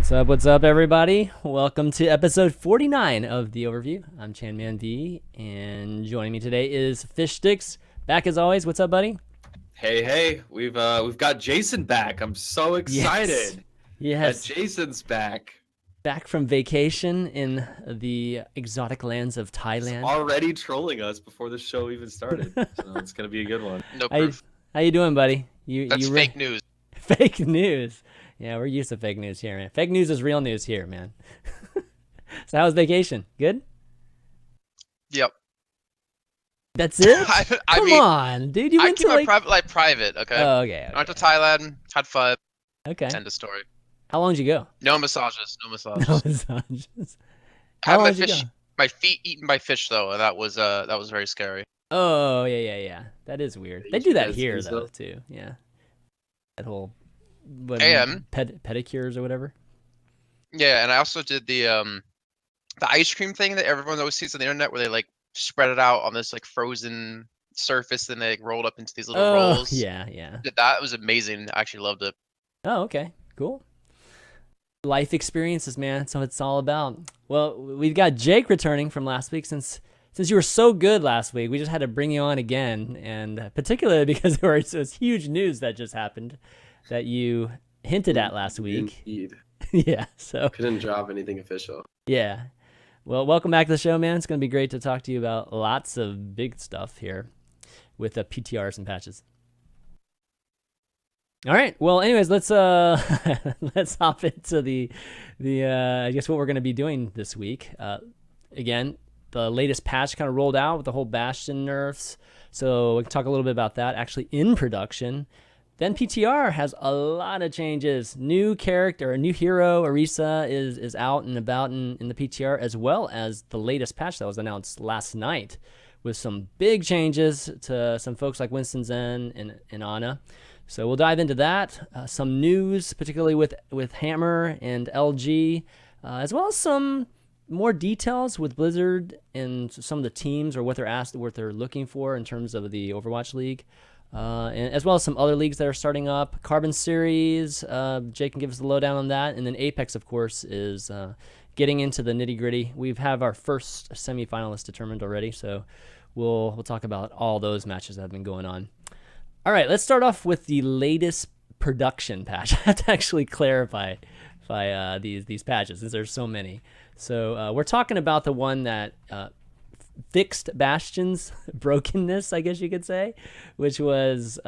What's up, everybody? Welcome to episode 49 of the Overview. I'm ChanManV, and joining me today is Fishstix. Back as always. What's up, buddy? Hey, we've got Jason back. I'm so excited. Yes. That Jason's back. Back from vacation in the exotic lands of Thailand. He's already trolling us before the show even started. So it's gonna be a good one. No proof. How you doing, buddy? That's fake news. Fake news. Yeah, we're used to fake news here, man. Fake news is real news here, man. So how was vacation? Good? Yep. That's it? I Come mean, on, dude. You I went keep to my private, okay? Oh, okay. I went to Thailand, had fun. Okay. End of story. How long did you go? No massages. No massages. No massages. I How had long my did you fish, go? my feet eaten by fish though, and that was very scary. Oh, yeah. That is weird. They do that here though too. Yeah. That whole pedicures or whatever. Yeah, and I also did the ice cream thing that everyone always sees on the internet, where they like spread it out on this like frozen surface, and they like, rolled up into these little rolls. Yeah. Did that. It was amazing. I actually loved it. Oh, okay, cool. Life experiences, man. That's what it's all about. Well, we've got Jake returning from last week. Since you were so good last week, we just had to bring you on again, and particularly because there was huge news that just happened that you hinted at last week. Indeed. Yeah, so Couldn't drop anything official. yeah. Well, welcome back to the show, man. It's going to be great to talk to you about lots of big stuff here with the PTRs and patches. All right. Well, anyways, let's let's hop into the I guess what we're going to be doing this week. Again, the latest patch kind of rolled out with the whole Bastion nerfs, so we can talk a little bit about that actually in production. Then PTR has a lot of changes. New character, a new hero, Orisa, is out and about in the PTR, as well as the latest patch that was announced last night with some big changes to some folks like Winston Zen and Ana. So we'll dive into that. Some news, particularly with Hammer and LG, as well as some more details with Blizzard and some of the teams or what they're looking for in terms of the Overwatch League. And as well as some other leagues that are starting up. Carbon Series, Jake can give us the lowdown on that. And then Apex, of course, is getting into the nitty-gritty. We have our first semifinalist determined already, so we'll talk about all those matches that have been going on. All right, let's start off with the latest production patch. I have to actually clarify these patches since there's so many. So we're talking about the one that fixed Bastion's brokenness, I guess you could say, which was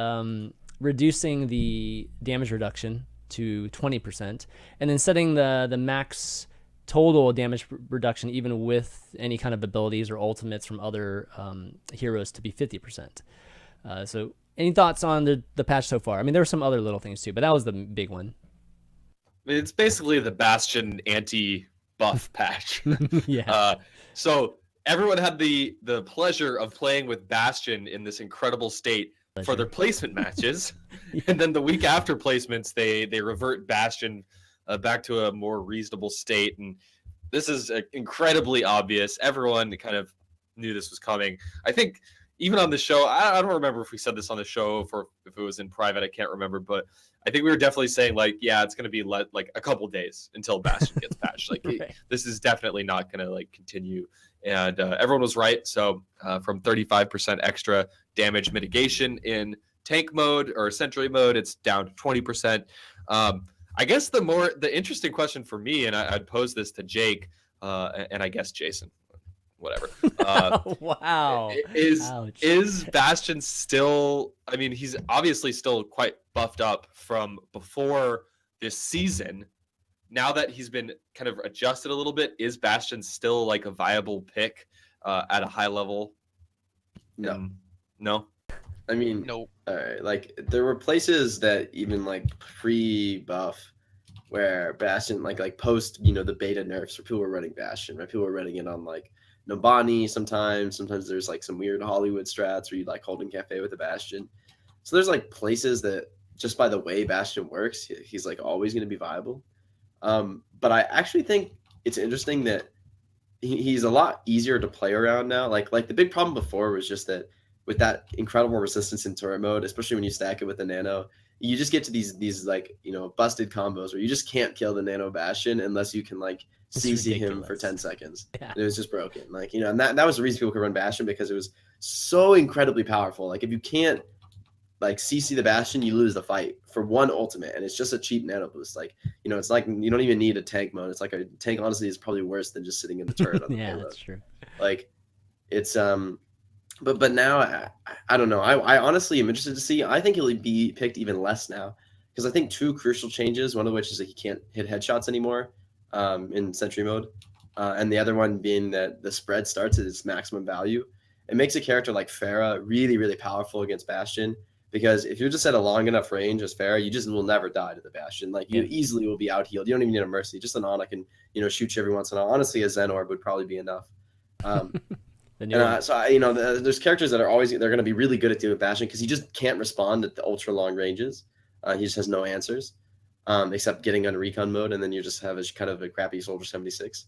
reducing the damage reduction to 20%, and then setting the max total damage reduction, even with any kind of abilities or ultimates from other heroes, to be 50%. So any thoughts on the patch so far? I mean, there were some other little things too, but that was the big one. I mean, it's basically the Bastion anti-buff patch. Yeah. So everyone had the pleasure of playing with Bastion in this incredible state for their placement matches, and then the week after placements, they revert Bastion back to a more reasonable state. And this is incredibly obvious. Everyone kind of knew this was coming. I think even on the show, I don't remember if we said this on the show or if it was in private. I can't remember, but I think we were definitely saying like, yeah, it's going to be like a couple days until Bastion gets patched. Like Right. This is definitely not going to like continue. And everyone was right. So from 35% extra damage mitigation in tank mode or sentry mode, it's down to 20%. I guess the interesting question for me, and I'd pose this to Jake and I guess Jason, whatever. Wow. Is Bastion still? I mean, he's obviously still quite buffed up from before this season. Now that he's been kind of adjusted a little bit, is Bastion still like a viable pick at a high level? No. No? I mean, Nope. all right, like there were places that even like pre-buff where Bastion like post, the beta nerfs where people were running Bastion, right? People were running it on like Nobani sometimes. Sometimes there's like some weird Hollywood strats where you like holding cafe with a Bastion. So there's like places that just by the way Bastion works, he's like always going to be viable. But I actually think it's interesting that he's a lot easier to play around now. Like the big problem before was just that with that incredible resistance in turret mode, especially when you stack it with the nano, you just get to these like, you know, busted combos where you just can't kill the Nano Bastion unless you can like CC him for 10 seconds. Yeah. And it was just broken. Like, you know, and that was the reason people could run Bastion, because it was so incredibly powerful. Like if you can't like CC the Bastion, you lose the fight for one ultimate, and it's just a cheap nano boost. Like, you know, it's like you don't even need a tank mode. It's like a tank honestly is probably worse than just sitting in the turret on the Yeah, payload. that's true. Like it's but now I don't know. I honestly am interested to see. I think he'll be picked even less now, because I think two crucial changes, one of which is that he can't hit headshots anymore in Sentry mode, and the other one being that the spread starts at its maximum value. It makes a character like Pharah really, really powerful against Bastion, because if you're just at a long enough range as Pharah, you just will never die to the Bastion. Like you easily will be out healed. You don't even need a Mercy. Just an Ana can, you know, shoot you every once in a while. Honestly, a Zen Orb would probably be enough. So you know, there's characters that are always they're going to be really good at dealing with Bastion, because he just can't respond at the ultra long ranges. He just has no answers, except getting on recon mode, and then you just have a kind of a crappy Soldier 76.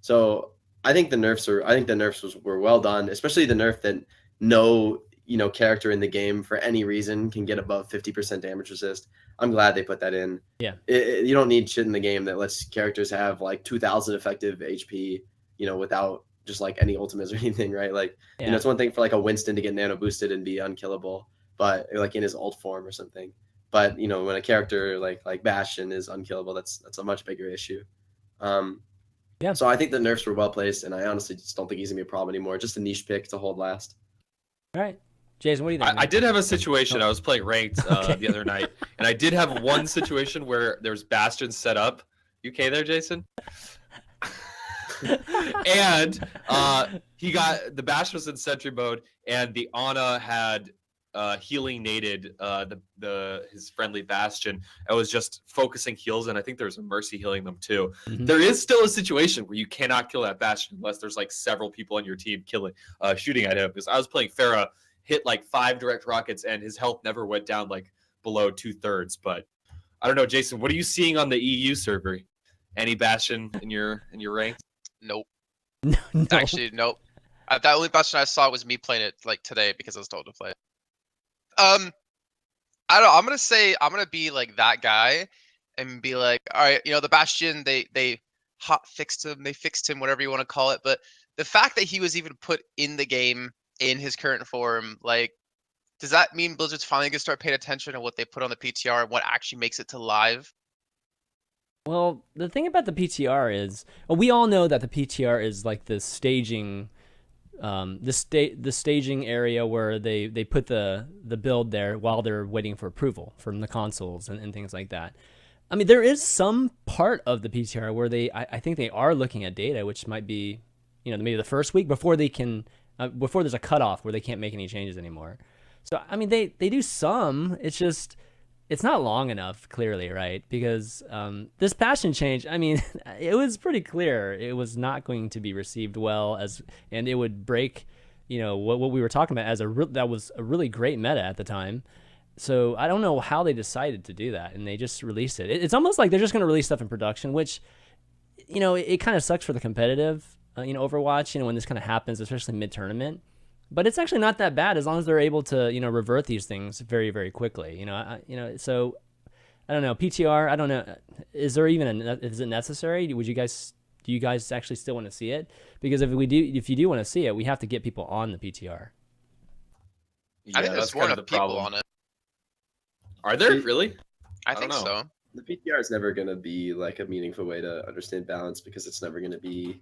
So I think the nerfs were well done, especially the nerf that no, you know, character in the game for any reason can get above 50% damage resist. I'm glad they put that in. Yeah, you don't need shit in the game that lets characters have like 2,000 effective HP, you know, without just like any ultimates or anything, right? Like, you know, it's one thing for like a Winston to get nano boosted and be unkillable, but like in his ult form or something. But you know, when a character like Bastion is unkillable, that's a much bigger issue. Yeah. So I think the nerfs were well placed, and I honestly just don't think he's gonna be a problem anymore. Just a niche pick to hold last. All right, Jason, what do you think? I did have a situation. I was playing ranked the other night, and I did have one situation where there was Bastion set up. You okay there, Jason? And he got the Bastion was in Sentry mode, and the Ana had healing naded his friendly Bastion. I was just focusing heals, and I think there's a Mercy healing them too. Mm-hmm. There is still a situation where you cannot kill that Bastion unless there's like several people on your team shooting at him. Because I was playing Pharah, hit like 5 direct rockets, and his health never went down like below 2/3. But I don't know, Jason, what are you seeing on the EU server? Any Bastion in your rank? Nope. No. Actually, nope. The only Bastion I saw was me playing it like today because I was told to play it. I don't know. I'm gonna be like that guy and be like, all right, you know, the Bastion, they hot fixed him, they fixed him, whatever you want to call it. But the fact that he was even put in the game in his current form, like, does that mean Blizzard's finally gonna start paying attention to what they put on the PTR and what actually makes it to live? Well, the thing about the PTR is, we all know that the PTR is like the staging, the staging area where they put the build there while they're waiting for approval from the consoles and things like that. I mean, there is some part of the PTR where I think they are looking at data, which might be, you know, maybe the first week before they can, before there's a cutoff where they can't make any changes anymore. So, I mean, they do some. It's just, it's not long enough, clearly, right? Because this Bastion change, I mean, it was pretty clear it was not going to be received well, and it would break, you know, what we were talking about as that was a really great meta at the time. So I don't know how they decided to do that, and they just released it. It's almost like they're just going to release stuff in production, which, you know, it kind of sucks for the competitive, you know, Overwatch, you know, when this kind of happens, especially mid-tournament. But it's actually not that bad as long as they're able to, you know, revert these things very, very quickly. You know, so I don't know. PTR, I don't know. Is there even is it necessary? Do you guys actually still want to see it? Because if you do want to see it, we have to get people on the PTR. I think there's more enough people on it. Are there really? I think so. The PTR is never going to be like a meaningful way to understand balance, because it's never going to be.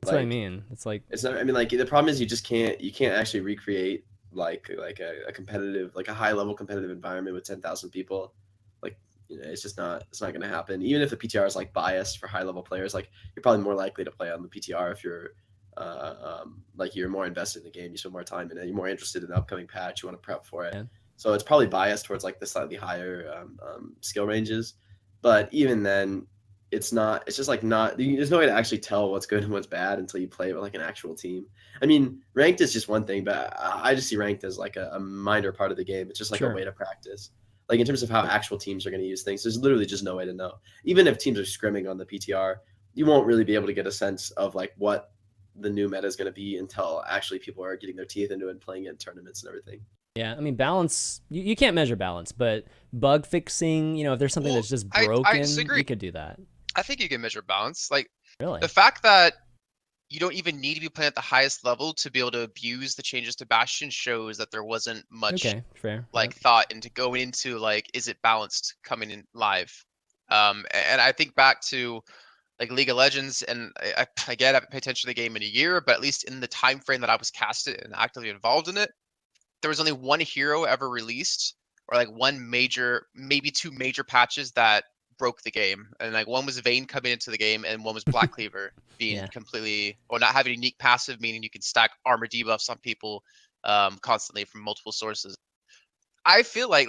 That's what I mean. It's like, it's not. I mean, like, the problem is you can't actually recreate like a competitive, like a high level competitive environment with 10,000 people. Like, you know, it's not going to happen. Even if the PTR is like biased for high level players, like, you're probably more likely to play on the PTR if you're like, you're more invested in the game, you spend more time in it, you're more interested in the upcoming patch, you want to prep for it. Yeah. So it's probably biased towards like the slightly higher skill ranges. But even then, it's just like there's no way to actually tell what's good and what's bad until you play with like an actual team. I mean, ranked is just one thing, but I just see ranked as like a minor part of the game. It's just like a way to practice. Like, in terms of how actual teams are going to use things, there's literally just no way to know. Even if teams are scrimming on the PTR, you won't really be able to get a sense of like what the new meta is going to be until actually people are getting their teeth into it and playing it in tournaments and everything. Yeah, I mean, balance, you can't measure balance, but bug fixing, you know, if there's something Well, that's just I broken, disagree. you could do that. I think you can measure balance. Like Really? the fact that you don't even need to be playing at the highest level to be able to abuse the changes to Bastion shows that there wasn't much Okay, fair. like thought into going into like, is it balanced coming in live? And I think back to like League of Legends, and again, I haven't paid attention to the game in a year, but at least in the time frame that I was casted and actively involved in it, there was only one hero ever released, or like one major, maybe two major patches that broke the game. And like one was Vayne coming into the game, and one was Black Cleaver being Yeah. completely, or not having a unique passive, meaning you can stack armor debuffs on people constantly from multiple sources. I feel like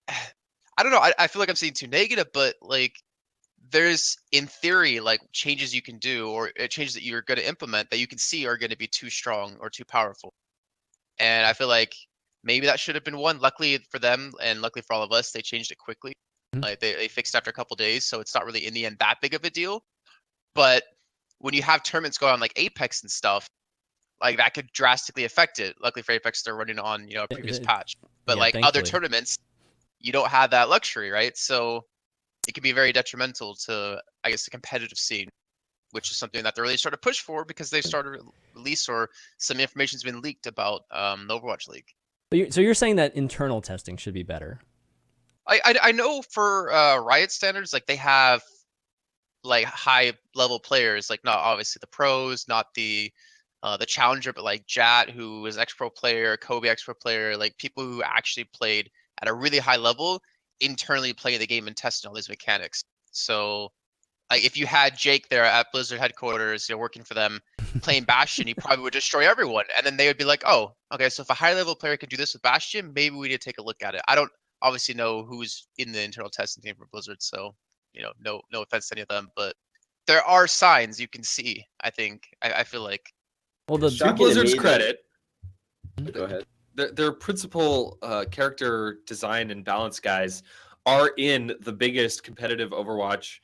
I don't know. I feel like I'm saying too negative, but like there's in theory like changes you can do or changes that you're going to implement that you can see are going to be too strong or too powerful. And I feel like maybe that should have been one. Luckily for them and luckily for all of us, they changed it quickly. Like they fixed after a couple days, so it's not really in the end that big of a deal. But when you have tournaments going on like Apex and stuff, like that could drastically affect it. Luckily for Apex, they're running on a previous patch. But yeah, like other thankfully. tournaments, you don't have that luxury, right? So it can be very detrimental to, I guess, the competitive scene, which is something that they're really starting to push for because they started to release or some information's been leaked about the Overwatch League. So you're saying that internal testing should be better? I know for Riot standards, like they have like high level players, like not obviously the pros, not the challenger, but like Jat, who is ex-pro player, Kobe ex-pro player, like people who actually played at a really high level, internally playing the game and testing all these mechanics. So like if you had Jake there at Blizzard headquarters, working for them, playing Bastion, he probably would destroy everyone. And then they would be like, oh, okay, so if a high level player could do this with Bastion, maybe we need to take a look at it. I don't obviously know who's in the internal testing team for Blizzard, so no offense to any of them, but there are signs you can see. I think I feel like. Well, to Blizzard's credit, go ahead. Their principal character design and balance guys are in the biggest competitive Overwatch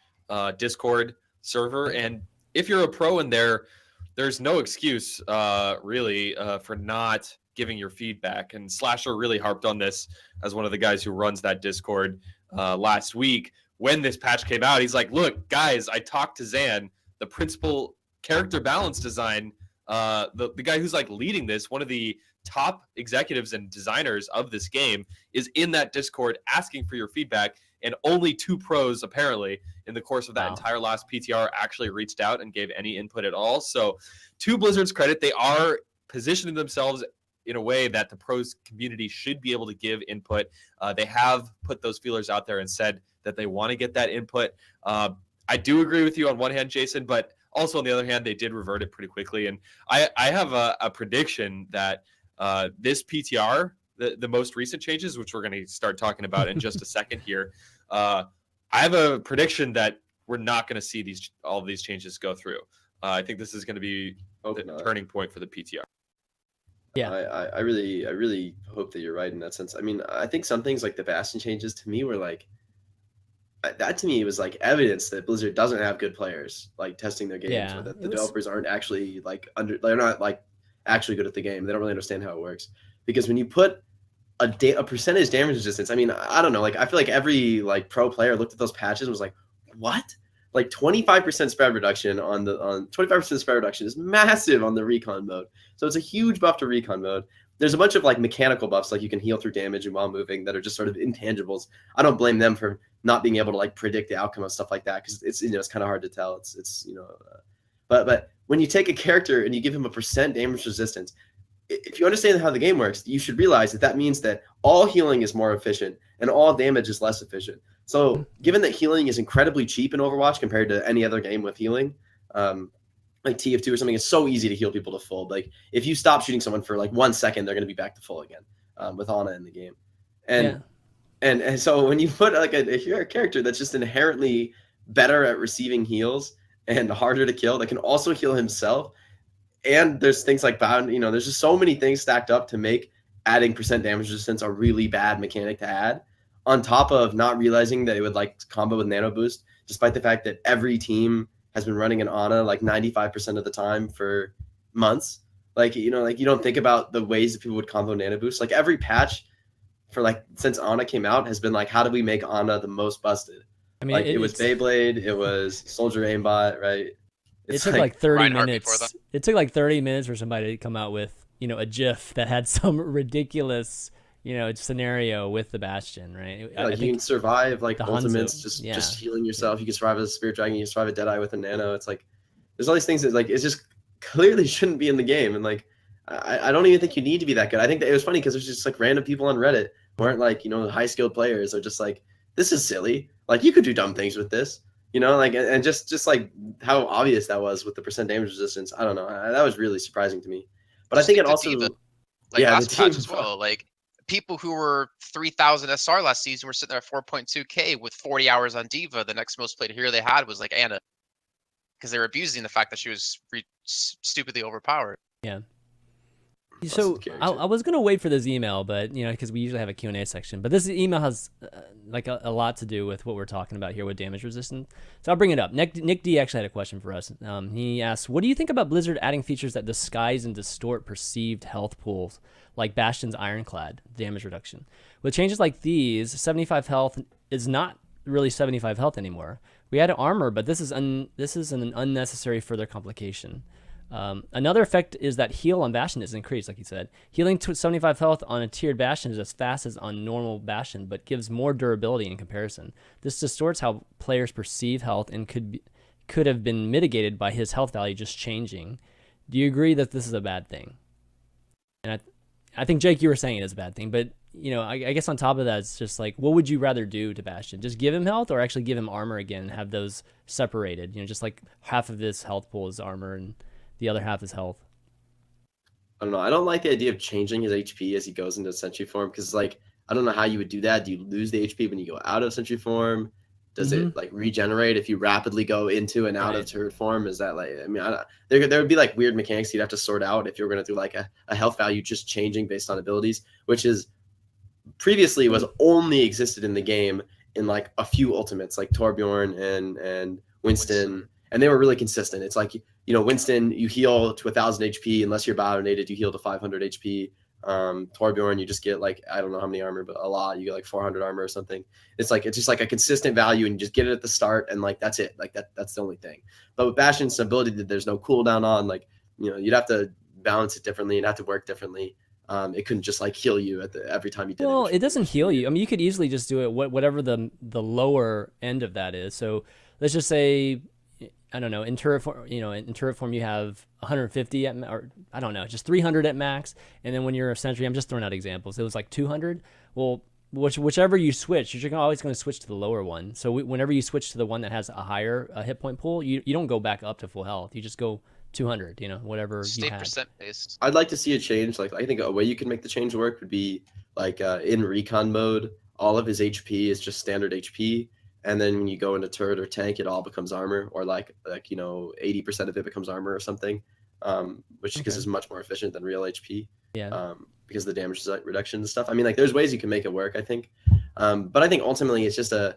Discord server, and if you're a pro in there, there's no excuse really for not giving your feedback. And Slasher really harped on this as one of the guys who runs that Discord last week when this patch came out. He's like, look, guys, I talked to Zan, the principal character balance design, the guy who's like leading this, one of the top executives and designers of this game, is in that Discord asking for your feedback. And only 2 pros apparently in the course of that entire last PTR actually reached out and gave any input at all. So to Blizzard's credit, they are positioning themselves in a way that the pros community should be able to give input. They have put those feelers out there and said that they want to get that input. I do agree with you on one hand, Jason, but also on the other hand, they did revert it pretty quickly. And I have a prediction that this PTR, the most recent changes, which we're going to start talking about in just a second here, I have a prediction that we're not going to see all of these changes go through. I think this is going to be the turning point for the PTR. Yeah, I really hope that you're right in that sense. I mean, I think some things like the Bastion changes to me were like, that to me was like evidence that Blizzard doesn't have good players like testing their games, or that the developers aren't actually they're not like actually good at the game. They don't really understand how it works. Because when you put a percentage damage resistance, I mean, I don't know, like I feel like every like pro player looked at those patches and was like, what? Like 25% spread reduction on 25% spread reduction is massive on the recon mode. So it's a huge buff to recon mode. There's a bunch of like mechanical buffs, like you can heal through damage and while moving, that are just sort of intangibles. I don't blame them for not being able to like predict the outcome of stuff like that, because it's it's kind of hard to tell. But when you take a character and you give him a percent damage resistance, if you understand how the game works, you should realize that means that all healing is more efficient and all damage is less efficient. So given that healing is incredibly cheap in Overwatch compared to any other game with healing, like TF2 or something, it's so easy to heal people to full. Like if you stop shooting someone for like 1 second, they're going to be back to full again with Ana in the game. And so when you put like a character that's just inherently better at receiving heals and harder to kill, that can also heal himself, and there's things like bound, there's just so many things stacked up to make adding percent damage resistance a really bad mechanic to add, on top of not realizing that it would like combo with nano boost, despite the fact that every team has been running an Ana like 95% of the time for months. Like, you know, like you don't think about the ways that people would combo nano boost. Like every patch for like since Ana came out has been like, how do we make Ana the most busted? I mean, Like it was Beyblade, it was Soldier Aimbot, right? It took like 30 Reinhardt before minutes. that. It took like 30 minutes for somebody to come out with, you know, a GIF that had some ridiculous, you know, scenario with the Bastion, right? Yeah, like you can survive like the ultimates, Hanzo, just healing yourself. You can survive as a Spirit Dragon. You can survive a Deadeye with a Nano. It's like there's all these things that like it just clearly shouldn't be in the game, and like I don't even think you need to be that good. I think that it was funny because there's just like random people on Reddit who aren't like, you know, high skilled players are just like, this is silly. Like you could do dumb things with this, you know, like and just like how obvious that was with the percent damage resistance. I don't know. That was really surprising to me. But I think it also, like yeah, last patch as well. Like people who were 3,000 SR last season were sitting there at 4.2K with 40 hours on Diva. The next most played hero they had was like Ana, because they were abusing the fact that she was stupidly overpowered. Yeah. So I was gonna wait for this email, but you know, because we usually have a Q&A section, but this email has like a lot to do with what we're talking about here with damage resistance. So I'll bring it up. Nick D actually had a question for us. He asked, "What do you think about Blizzard adding features that disguise and distort perceived health pools, like Bastion's Ironclad damage reduction? With changes like these, 75 health is not really 75 health anymore. We added armor, but this is an unnecessary further complication." Another effect is that heal on Bastion is increased, like you said. Healing to 75 health on a tiered Bastion is as fast as on normal Bastion, but gives more durability in comparison. This distorts how players perceive health and could have been mitigated by his health value just changing. Do you agree that this is a bad thing? And I think, Jake, you were saying it is a bad thing, but you know, I guess on top of that, it's just like, what would you rather do to Bastion? Just give him health, or actually give him armor again and have those separated? You know, just like half of his health pool is armor and the other half is health. I don't know. I don't like the idea of changing his HP as he goes into Sentry form, because like I don't know how you would do that. Do you lose the HP when you go out of Sentry form? Does it like regenerate if you rapidly go into and out of turret form? Is that like, I mean, there would be like weird mechanics you'd have to sort out if you were going to do like a health value just changing based on abilities, which is previously was only existed in the game in like a few ultimates like Torbjorn and Winston. And they were really consistent. It's like, you know, Winston, you heal to 1,000 HP unless you're biodonated, you heal to 500 HP. Torbjorn, you just get like, I don't know how many armor, but a lot. You get like 400 armor or something. It's just like a consistent value, and you just get it at the start, and like that's it. Like that's the only thing. But with Bastion's ability that there's no cooldown on, like, you know, you'd have to balance it differently and have to work differently. It couldn't just like heal you every time you did it. Well, it doesn't heal you. I mean, you could easily just do it whatever the lower end of that is. So let's just say, I don't know, in turret form, you know, in turret form you have 150 at, or I don't know, just 300 at max, and then when you're a sentry, I'm just throwing out examples, it was like 200. Well, whichever you switch, you're always going to switch to the lower one. So whenever you switch to the one that has a higher hit point pool, you don't go back up to full health. You just go 200. You know, whatever you had. Percent based. I'd like to see a change. Like I think a way you can make the change work would be like in recon mode, all of his HP is just standard HP. And then when you go into turret or tank, it all becomes armor, or like you know, 80% of it becomes armor or something, which is much more efficient than real HP. Yeah. Because of the damage reduction and stuff. I mean, like there's ways you can make it work, I think. But I think ultimately it's just this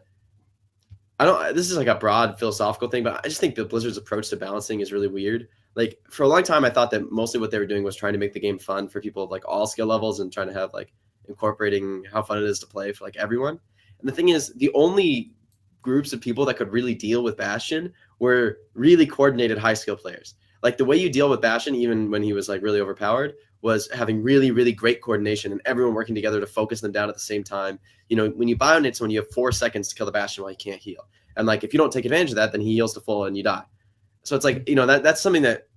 is like a broad philosophical thing, but I just think the Blizzard's approach to balancing is really weird. Like for a long time, I thought that mostly what they were doing was trying to make the game fun for people of like all skill levels and trying to have like incorporating how fun it is to play for like everyone. And the thing is, the only groups of people that could really deal with Bastion were really coordinated high skill players. Like the way you deal with Bastion, even when he was like really overpowered, was having really, really great coordination and everyone working together to focus them down at the same time. You know, when you bionate someone, you have 4 seconds to kill the Bastion while he can't heal. And like, if you don't take advantage of that, then he heals to full and you die. So it's like, you know, that's something that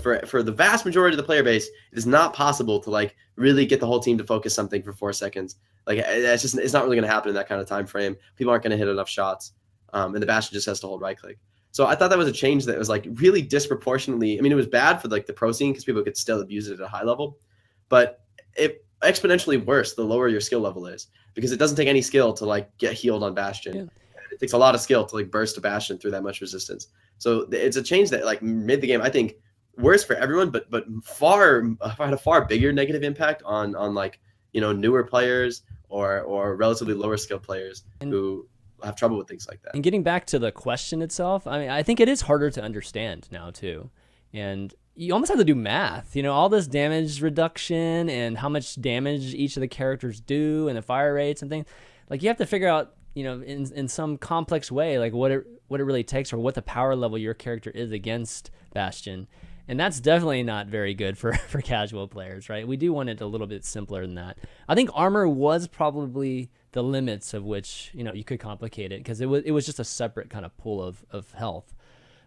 for the vast majority of the player base, it is not possible to like really get the whole team to focus something for 4 seconds. Like it's not really going to happen in that kind of time frame. People aren't going to hit enough shots. And the Bastion just has to hold right click. So I thought that was a change that was like really disproportionately. I mean, it was bad for like the pro scene because people could still abuse it at a high level, but it exponentially worse the lower your skill level is, because it doesn't take any skill to like get healed on Bastion. Yeah. It takes a lot of skill to like burst a Bastion through that much resistance. So it's a change that like made the game, I think, worse for everyone, but had a far bigger negative impact on like, you know, newer players or relatively lower skill players who have trouble with things like that. And getting back to the question itself, I mean, I think it is harder to understand now too. And you almost have to do math, all this damage reduction and how much damage each of the characters do and the fire rates and things. Like you have to figure out, in some complex way, like what it really takes or what the power level your character is against Bastion. And that's definitely not very good for casual players, right? We do want it a little bit simpler than that. I think armor was probably the limits of which, you could complicate it because it was just a separate kind of pool of health.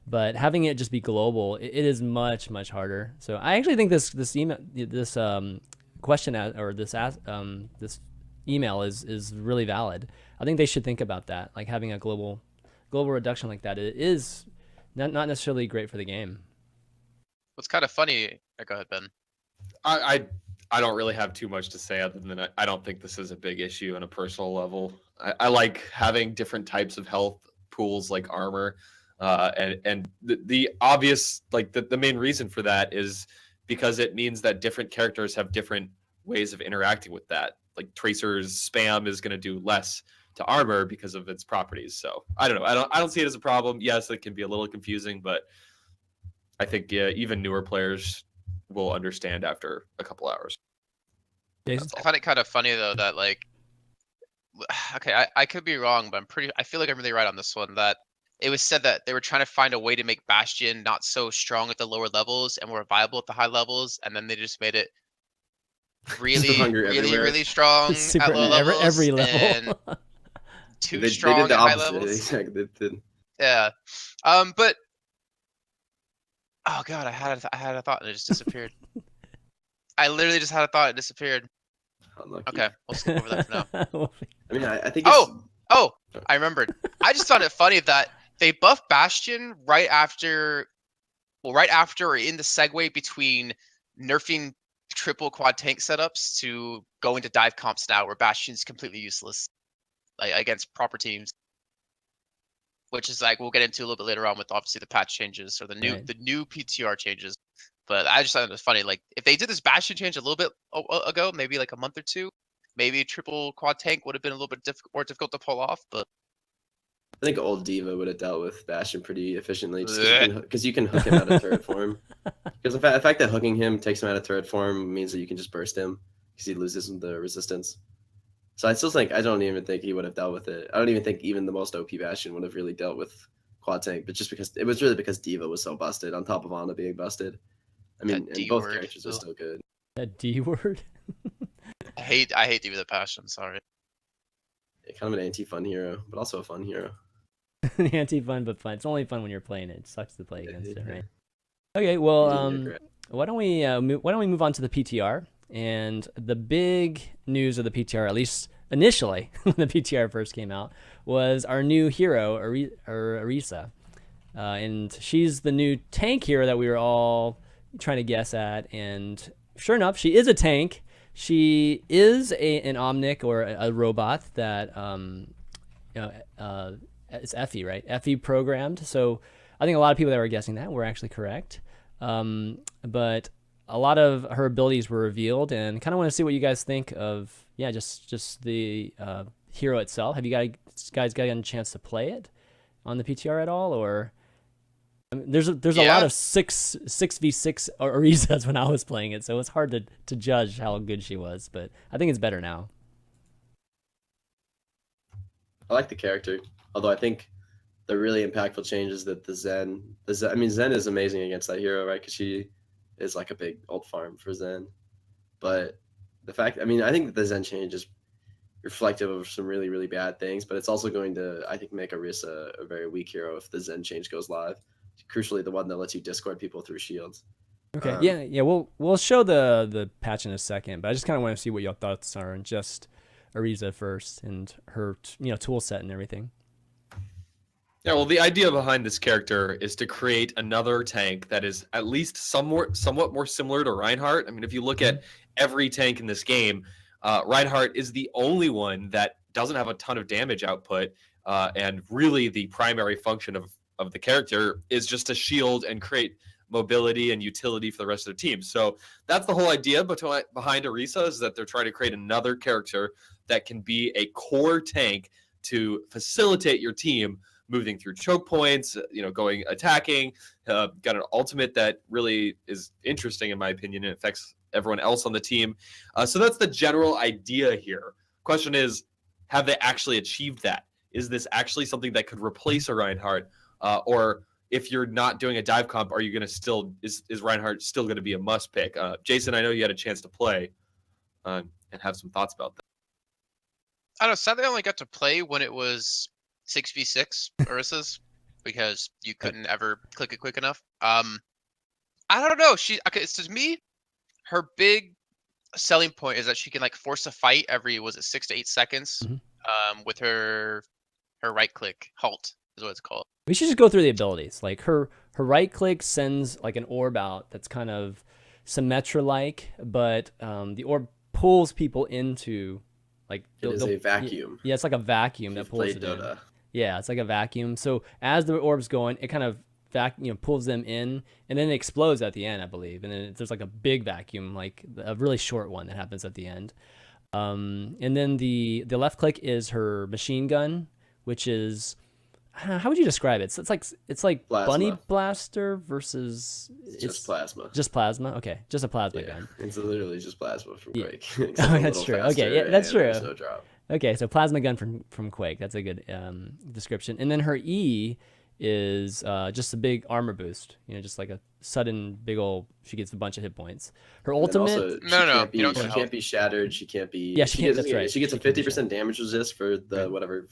But having it just be global, it is much, much harder. So I actually think this email, this question or this email is really valid. I think they should think about that, like having a global reduction like that. It is not necessarily great for the game. What's kind of funny? Go ahead, Ben. I don't really have too much to say other than I don't think this is a big issue on a personal level. I like having different types of health pools like armor, and the obvious, like the main reason for that is because it means that different characters have different ways of interacting with that. Like Tracer's spam is going to do less to armor because of its properties. So I don't know. I don't see it as a problem. Yes, it can be a little confusing, but I think even newer players will understand after a couple hours. I find it kind of funny though that like, okay, I could be wrong, but I feel like I'm really right on this one. That it was said that they were trying to find a way to make Bastion not so strong at the lower levels and more viable at the high levels, and then they just made it really strong at low levels. Every level. And too strong at high levels. Exactly. Yeah. But oh god, I had a thought and it just disappeared. I literally just had a thought, it disappeared. Unlucky. Okay, we'll skip over that for now. I mean, I think. Oh, I remembered. I just found it funny that they buffed Bastion right after or in the segue between nerfing triple quad tank setups to go into dive comps now, where Bastion's completely useless, like against proper teams. Which is like we'll get into a little bit later on with obviously the patch changes or the new PTR changes. But I just thought it was funny. Like if they did this Bastion change a little bit ago, maybe like a month or two, maybe triple quad tank would have been a little bit more difficult to pull off. But I think old Diva would have dealt with Bastion pretty efficiently, just because you can hook him out of turret form. Because the fact that hooking him takes him out of turret form means that you can just burst him because he loses the resistance. So I still think I don't even think he would have dealt with it. I don't even think even the most OP Bastion would have really dealt with quad tank, but just because it was really because Diva was so busted on top of Ana being busted. I mean, and both characters are still good. That D word. I hate Diva the Passion. Sorry. Yeah, kind of an anti-fun hero, but also a fun hero. Anti-fun, but fun. It's only fun when you're playing it. It sucks to play against it, right? Okay, well, why don't we move on to the PTR? And the big news of the PTR, at least initially when the PTR first came out, was our new hero, Orisa. And she's the new tank hero that we were all trying to guess at. And sure enough, she is a tank. She is an Omnic or a robot that it's Effie, right? Effie programmed. So I think a lot of people that were guessing that were actually correct. But a lot of her abilities were revealed, and kind of want to see what you guys think of, just the hero itself. Have you guys gotten a chance to play it on the PTR at all, or? I mean, there's a lot of 6v6 Orisas when I was playing it, so it's hard to judge how good she was, but I think it's better now. I like the character, although I think the really impactful change is that Zen is amazing against that hero, right? Because she is like a big old farm for Zen. But I think that the Zen change is reflective of some really, really bad things, but it's also going to, I think, make Orisa a very weak hero if the Zen change goes live. Crucially, the one that lets you discord people through shields. Okay, we'll show the patch in a second, but I just kind of want to see what your thoughts are on just Orisa first and her tool set and everything. Yeah, well, the idea behind this character is to create another tank that is at least somewhat more similar to Reinhardt. I mean, if you look at every tank in this game, Reinhardt is the only one that doesn't have a ton of damage output, and really the primary function of the character is just to shield and create mobility and utility for the rest of the team. So that's the whole idea behind Orisa, is that they're trying to create another character that can be a core tank to facilitate your team, moving through choke points, going attacking. Got an ultimate that really is interesting in my opinion and affects everyone else on the team. So that's the general idea here. Question is, have they actually achieved that? Is this actually something that could replace a Reinhardt? Or if you're not doing a dive comp, are you going to is Reinhardt still going to be a must pick? Jason, I know you had a chance to play and have some thoughts about that. I don't know. Sadly, I only got to play when it was 6v6 Orisas because you couldn't ever click it quick enough. I don't know. To me, her big selling point is that she can like force a fight every 6 to 8 seconds with her right click halt is what it's called. We should just go through the abilities. Like her right click sends like an orb out that's kind of Symmetra like, but the orb pulls people into like it is a vacuum. Yeah, it's like a vacuum that pulls it in. Yeah, it's like a vacuum. So as the orb's going, it kind of pulls them in, and then it explodes at the end, I believe. And then there's like a big vacuum, like a really short one that happens at the end. And then the left click is her machine gun, which is, how would you describe it? So it's like plasma. Bunny Blaster versus just plasma. Just plasma. Okay, just a plasma gun. It's literally just plasma from Quake. Oh, that's true. Okay, yeah, that's true. No drop. Okay, so plasma gun from Quake. That's a good description. And then her E is just a big armor boost. Just like a sudden big old. She gets a bunch of hit points. Her ultimate. She can't be shattered. She can't be. Yeah, she can't. That's right. She gets a 50% damage resist for the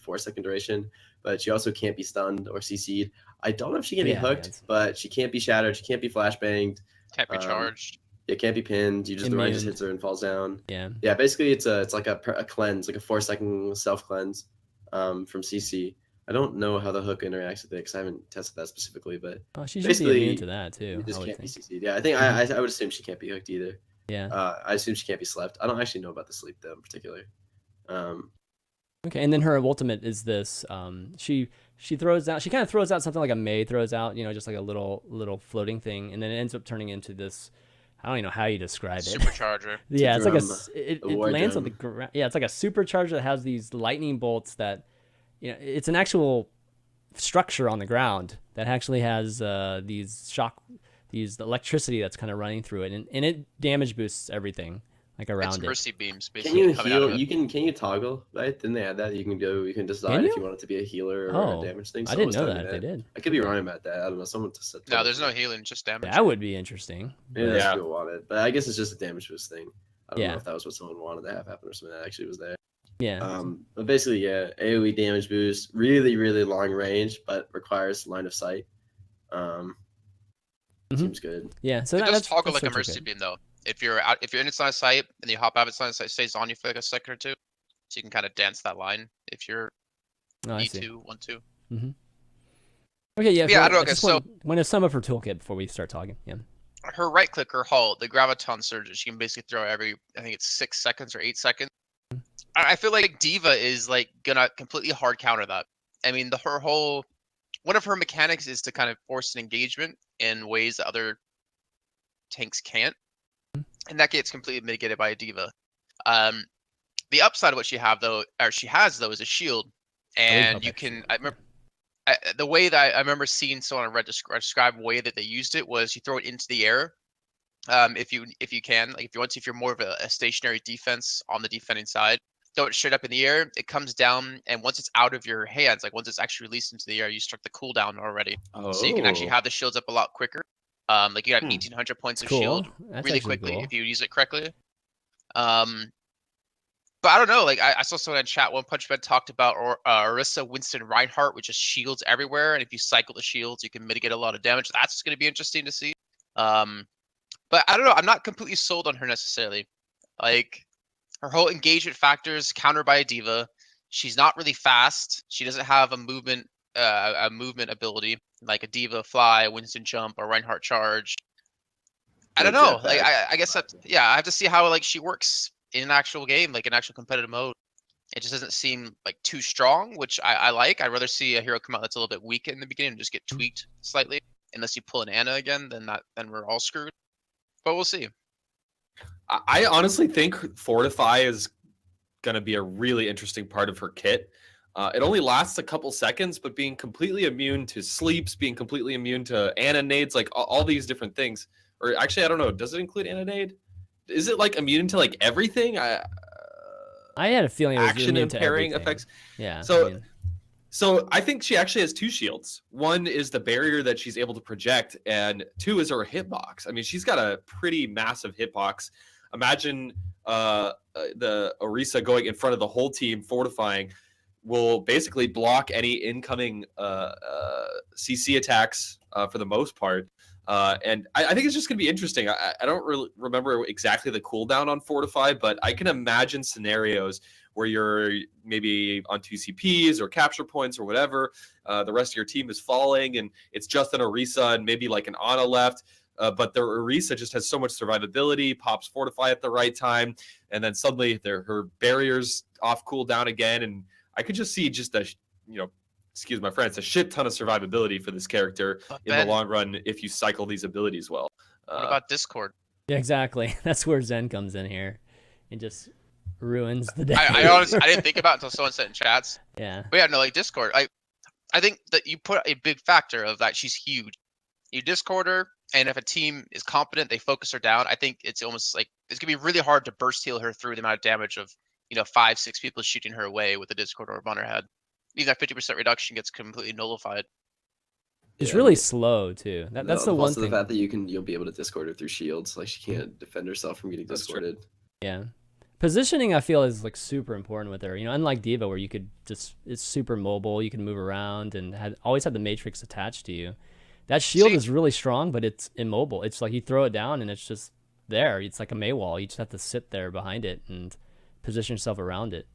4-second duration, but she also can't be stunned or CC'd. I don't know if she can be hooked, but she can't be shattered. She can't be flashbanged. Can't be charged. It can't be pinned. The Rein just hits her and falls down. Yeah. Basically, it's like a cleanse, like a 4-second self cleanse from CC. I don't know how the hook interacts with it because I haven't tested that specifically, but she should be immune to that too. You just can't be CC'd. Yeah, I think I would assume she can't be hooked either. Yeah. I assume she can't be slept. I don't actually know about the sleep though in particular. Okay, and then her ultimate is this. She throws out. She kind of throws out something like a Mei throws out. Just like a little floating thing, and then it ends up turning into this. I don't even know how you describe it. Supercharger. Yeah, it's like it lands on the ground. Yeah, it's like a supercharger that has these lightning bolts that. It's an actual structure on the ground that actually has these electricity that's kind of running through it, and it damage boosts everything like around it. Mercy beams. Can you heal? Can you toggle? Right? Didn't they add that? You can decide if you want it to be a healer or a damage thing. I didn't know that. They did. I could be wrong about that. I don't know. Someone said. No, there's no healing, just damage. That would be interesting. Maybe that's what people wanted, but I guess it's just a damage boost thing. I don't know if that was what someone wanted to have happen or something that actually was there. Yeah. But basically, AoE damage boost, really, really long range, but requires line of sight. Seems good. Yeah. So it does toggle like a mercy beam though. If you're in its line of sight and you hop out of its line of sight, it stays on you for like a second or two, so you can kind of dance that line if you're E2, 1-2. Mm-hmm. Okay. Yeah. Yeah. I don't know. Okay, so when to sum up her toolkit before we start talking. Yeah. Her right click, her halt, the graviton surges. She can basically throw every, I think it's 6 seconds or 8 seconds. I feel like D.Va is like gonna completely hard counter that. I mean, one of her mechanics is to kind of force an engagement in ways that other tanks can't, and that gets completely mitigated by a D.Va. The upside of what she has though is a shield, and you can. I remember the way that I remember seeing someone on Reddit describe the way that they used it was you throw it into the air. If you can, like if you're more of a stationary defense on the defending side, throw it straight up in the air. It comes down, and once it's out of your hands, like once it's actually released into the air, you start the cooldown already. So you can actually have the shields up a lot quicker. Like you have 1,800 points of shield really quickly if you use it correctly. But I don't know. Like I saw someone in chat. One Punch Man talked about Orisa, Winston, Reinhardt, which is shields everywhere, and if you cycle the shields, you can mitigate a lot of damage. That's going to be interesting to see. But I don't know. I'm not completely sold on her necessarily. Like her whole engagement factors countered by a D.Va. She's not really fast. She doesn't have a movement ability like a D.Va fly, Winston jump, or Reinhardt charge. I don't know. Like I guess that I have to see how like she works in an actual game, like an actual competitive mode. It just doesn't seem like too strong, which I like. I'd rather see a hero come out that's a little bit weak in the beginning and just get tweaked slightly. Unless you pull an Ana again, then we're all screwed. But we'll see. I honestly think Fortify is going to be a really interesting part of her kit. It only lasts a couple seconds, but being completely immune to sleeps, being completely immune to anonades, like all these different things. Or actually, I don't know. Does it include anonade? Is it like immune to like everything? I had a feeling it was action immune to impairing everything. effects. Yeah. So I think she actually has 2 shields. One is the barrier that she's able to project, and 2 is her hitbox. I mean, she's got a pretty massive hitbox. Imagine the Orisa going in front of the whole team, fortifying, will basically block any incoming CC attacks for the most part. And I think it's just going to be interesting. I don't really remember exactly the cooldown on Fortify, but I can imagine scenarios where you're maybe on 2 CPs or capture points or whatever. The rest of your team is falling, and it's just an Orisa and maybe like an Ana left. But the Orisa just has so much survivability, pops Fortify at the right time, and then suddenly her barriers off cooldown again. And I could just see just excuse my friends, a shit ton of survivability for this character in the long run if you cycle these abilities well. What about Discord? Yeah, exactly. That's where Zen comes in here and just ruins the day. I honestly I didn't think about it until someone said in chats. Yeah. But yeah, no, like Discord. I think that you put a big factor of that she's huge. You Discord her, and if a team is competent, they focus her down. I think it's almost like it's gonna be really hard to burst heal her through the amount of damage of 5-6 people shooting her away with a Discord orb on her head. Even that 50% reduction gets completely nullified. It's really slow too. That's the one also thing. The fact that you'll be able to discord her through shields, like she can't defend herself from getting discorded. Yeah. Positioning, I feel, is like super important with her. Unlike Diva, where it's super mobile, you can move around and always have the matrix attached to you. That shield is really strong, but it's immobile. It's like you throw it down and it's just there. It's like a Maywall. You just have to sit there behind it and position yourself around it.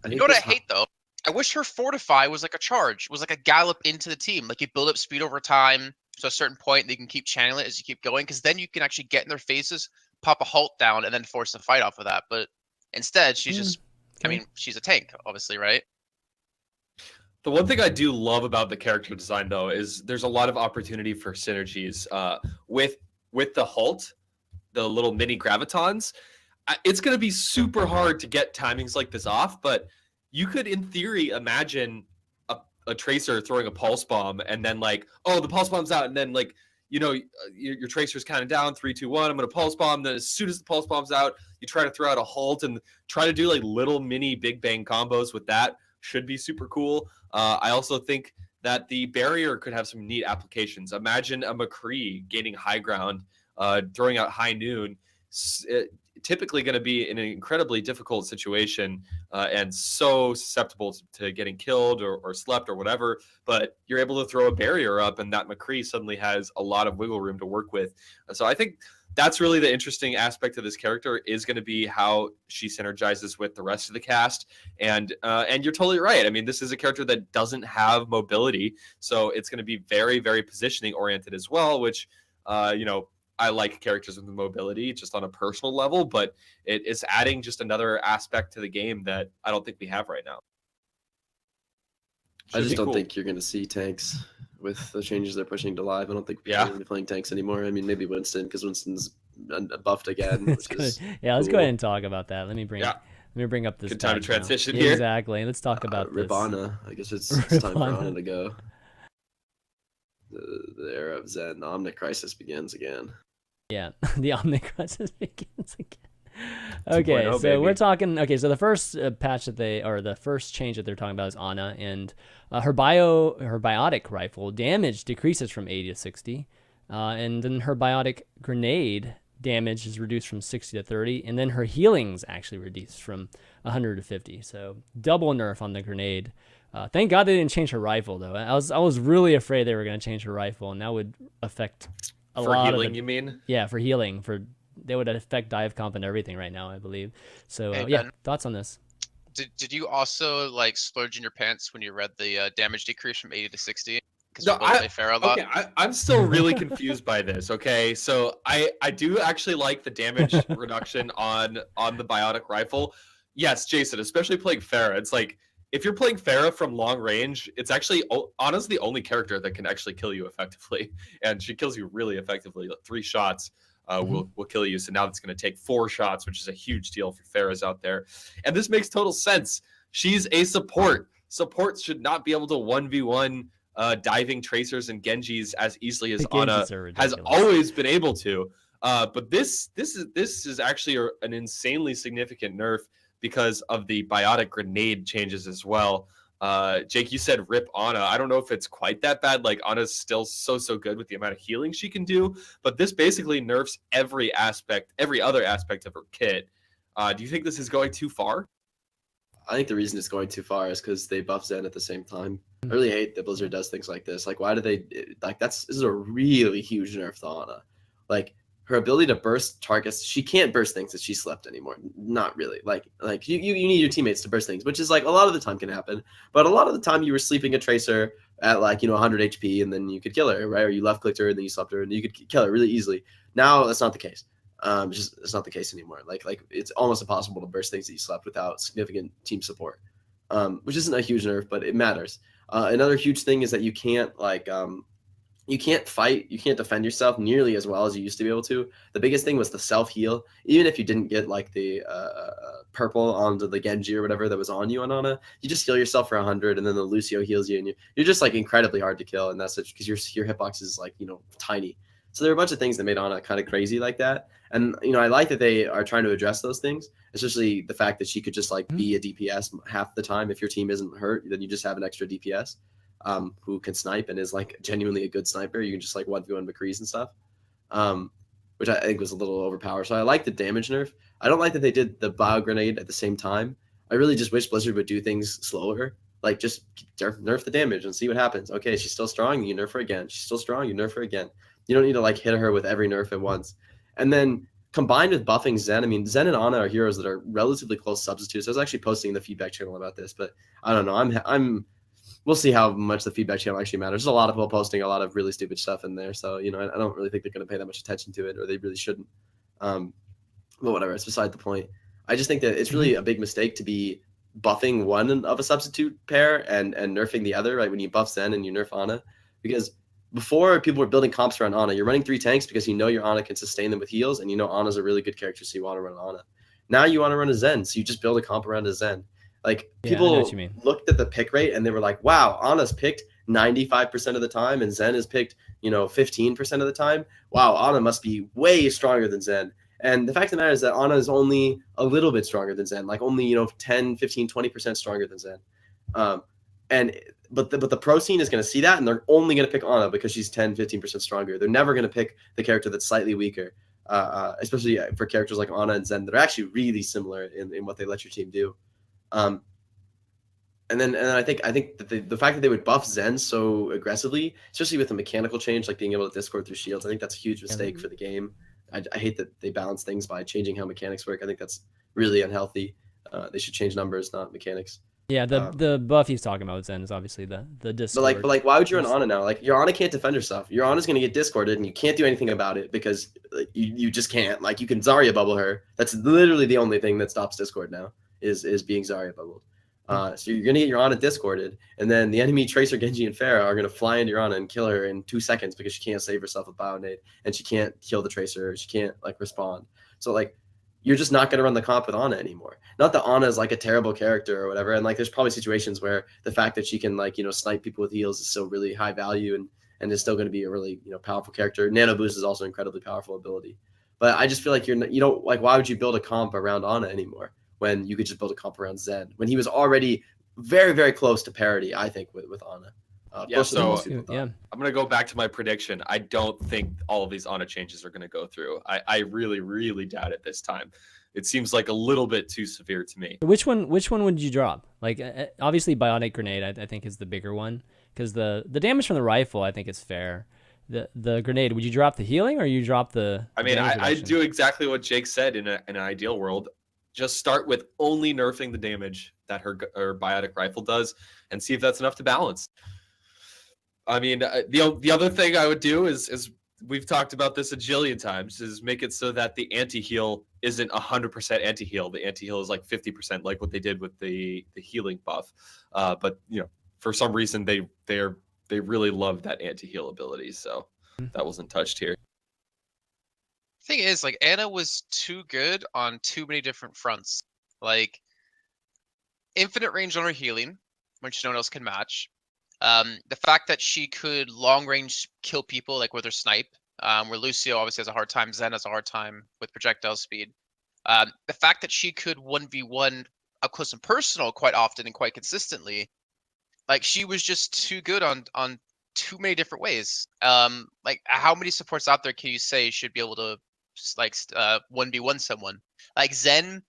You know what I hate though? I wish her Fortify was like a charge, was like a gallop into the team. Like you build up speed over time to a certain point, and you can keep channeling it as you keep going, because then you can actually get in their faces, pop a halt down, and then force a fight off of that. But instead, she's just, I mean, she's a tank, obviously, right? The one thing I do love about the character design, though, is there's a lot of opportunity for synergies with the halt, the little mini gravitons. It's going to be super hard to get timings like this off, but you could, in theory, imagine a tracer throwing a pulse bomb, and then like, oh, the pulse bomb's out, and then like, your tracer's kind of down, 3, 2, 1. I'm gonna pulse bomb. Then as soon as the pulse bomb's out, you try to throw out a halt and try to do like little mini big bang combos with that. Should be super cool. I also think that the barrier could have some neat applications. Imagine a McCree gaining high ground, throwing out high noon. Typically going to be in an incredibly difficult situation and so susceptible to getting killed or slept or whatever, but you're able to throw a barrier up, and that McCree suddenly has a lot of wiggle room to work with. So I think that's really the interesting aspect of this character, is going to be how she synergizes with the rest of the cast. And you're totally right. I mean, this is a character that doesn't have mobility, so it's going to be very, very positioning oriented as well, which I like characters with mobility just on a personal level, but it is adding just another aspect to the game that I don't think we have right now. I just don't think you're going to see tanks with the changes they're pushing to live. I don't think people are going to be playing tanks anymore. I mean, maybe Winston, because Winston's buffed again. Let's go ahead and talk about that. Let me bring up this. Good time to transition here. here. Exactly. Let's talk about this. Ribana. I guess it's time for Ana to go. The era of Zen, the Omnic Crisis begins again. Yeah, the Omnic Crisis begins again. Okay, so we're talking. Okay, so the first patch the first change that they're talking about is Ana, and her biotic rifle damage decreases from 80 to 60, and then her biotic grenade damage is reduced from 60 to 30, and then her healing's actually reduced from 100 to 50. So double nerf on the grenade. Thank God they didn't change her rifle though. I was really afraid they were going to change her rifle, and that would affect a lot healing, of you mean? Yeah, for healing. They would affect dive comp and everything right now, I believe. So Ben, thoughts on this? Did you also like splurge in your pants when you read the damage decrease from 80 to 60? Because No, play Pharah a lot. Okay, I'm still really confused by this. Okay, so I do actually like the damage reduction on the biotic rifle. Yes, Jason, especially playing Pharah. It's like, if you're playing Pharah from long range, it's actually honestly the only character that can actually kill you effectively, and she kills you really effectively. 3 shots will kill you. So now it's going to take 4 shots, which is a huge deal for Pharahs out there. And this makes total sense. She's a support. supports should not be able to 1v1 diving tracers and Genjis as easily as The Ana Genjis are has ridiculous. always been able to. But this is actually an insanely significant nerf because of the biotic grenade changes as well. Jake, you said rip Ana. I don't know if it's quite that bad. Like, Ana's still so good with the amount of healing she can do, but this basically nerfs every other aspect of her kit. Do you think this is going too far? I think the reason it's going too far is because they buff Zen at the same time. I really hate that Blizzard does things like this. Like, why do they like this is a really huge nerf to Ana. Like, her ability to burst targets, she can't burst things that she slept anymore. Not really. Like you need your teammates to burst things, which is like a lot of the time can happen. But a lot of the time you were sleeping a tracer at 100 HP and then you could kill her, right? Or you left clicked her and then you slept her and you could kill her really easily. Now that's not the case. It's not the case anymore. Like it's almost impossible to burst things that you slept without significant team support, which isn't a huge nerf, but it matters. Another huge thing is that you can't you can't fight, you can't defend yourself nearly as well as you used to be able to. The biggest thing was the self heal. Even if you didn't get the purple onto the Genji or whatever that was on you on Ana, you just heal yourself for 100, and then the Lucio heals you, and you're just incredibly hard to kill, and that's because your hitbox is tiny. So there are a bunch of things that made Ana kind of crazy like that. And, I like that they are trying to address those things, especially the fact that she could just be a DPS half the time. If your team isn't hurt, then you just have an extra DPS who can snipe and is genuinely a good sniper. You can just 1v1 McCrees and stuff, which I think was a little overpowered. So I like the damage nerf. I don't like that they did the bio grenade at the same time. I really just wish Blizzard would do things slower. Just nerf the damage and see what happens. Okay, she's still strong, you nerf her again. She's still strong, you nerf her again. You don't need to hit her with every nerf at once. And then combined with buffing Zen, I mean, Zen and Ana are heroes that are relatively close substitutes. I was actually posting in the feedback channel about this, but I don't know. We'll see how much the feedback channel actually matters. There's a lot of people posting a lot of really stupid stuff in there. So, I don't really think they're going to pay that much attention to it, or they really shouldn't. But whatever, it's beside the point. I just think that it's really a big mistake to be buffing one of a substitute pair and nerfing the other, right? When you buff Zen and you nerf Ana, because before people were building comps around Ana, you're running 3 tanks because your Ana can sustain them with heals, and Ana's a really good character, so you want to run Ana. Now you want to run a Zen, so you just build a comp around a Zen. People looked at the pick rate and they were like, wow, Ana's picked 95% of the time and Zen is picked, 15% of the time. Wow, Ana must be way stronger than Zen. And the fact of the matter is that Ana is only a little bit stronger than Zen, only, 10, 15, 20% stronger than Zen. But the pro scene is going to see that, and they're only going to pick Ana because she's 10, 15% stronger. They're never going to pick the character that's slightly weaker, especially for characters like Ana and Zen that are actually really similar in what they let your team do. And then I think that the fact that they would buff Zen so aggressively, especially with the mechanical change, being able to discord through shields, I think that's a huge mistake for the game. I hate that they balance things by changing how mechanics work. I think that's really unhealthy. They should change numbers, not mechanics. Yeah, the buff he's talking about Zen is obviously the discord. But why would you run Ana now? Your Ana can't defend herself. Your Ana's gonna get discorded, and you can't do anything about it because you just can't. You can Zarya bubble her. That's literally the only thing that stops discord now is being Zarya bubbled. So you're gonna get your Ana discorded, and then the enemy Tracer, Genji, and Pharah are gonna fly into your Ana and kill her in 2 seconds because she can't save herself with Bionade, and she can't kill the Tracer. She can't respond. So you're just not going to run the comp with Ana anymore. Not that Ana is a terrible character or whatever. And there's probably situations where the fact that she can snipe people with heals is still really high value and is still going to be a really, powerful character. Nano Boost is also an incredibly powerful ability. But I just feel why would you build a comp around Ana anymore when you could just build a comp around Zen when he was already very, very close to parity, I think, with Ana. I'm going to go back to my prediction. I don't think all of these Ana changes are going to go through. I really, really doubt it this time. It seems a little bit too severe to me. Which one would you drop? Obviously, Bionic Grenade, I think, is the bigger one because the damage from the rifle, I think, is fair. The grenade, would you drop the healing or you drop the? I do exactly what Jake said in an ideal world. Just start with only nerfing the damage that her biotic rifle does, and see if that's enough to balance. The other thing I would do is we've talked about this a jillion times, is make it so that the anti-heal isn't 100% anti-heal. The anti-heal is 50%, like what they did with the healing buff. But for some reason they really love that anti-heal ability, so that wasn't touched here. Thing is, Ana was too good on too many different fronts. Infinite range on her healing, which no one else can match. The fact that she could long range kill people like with her snipe, where Lucio obviously has a hard time, Zen has a hard time with projectile speed. The fact that she could 1v1 up close and personal quite often and quite consistently, like she was just too good on too many different ways. Like how many supports out there can you say should be able to like 1v1 someone? Like Zen,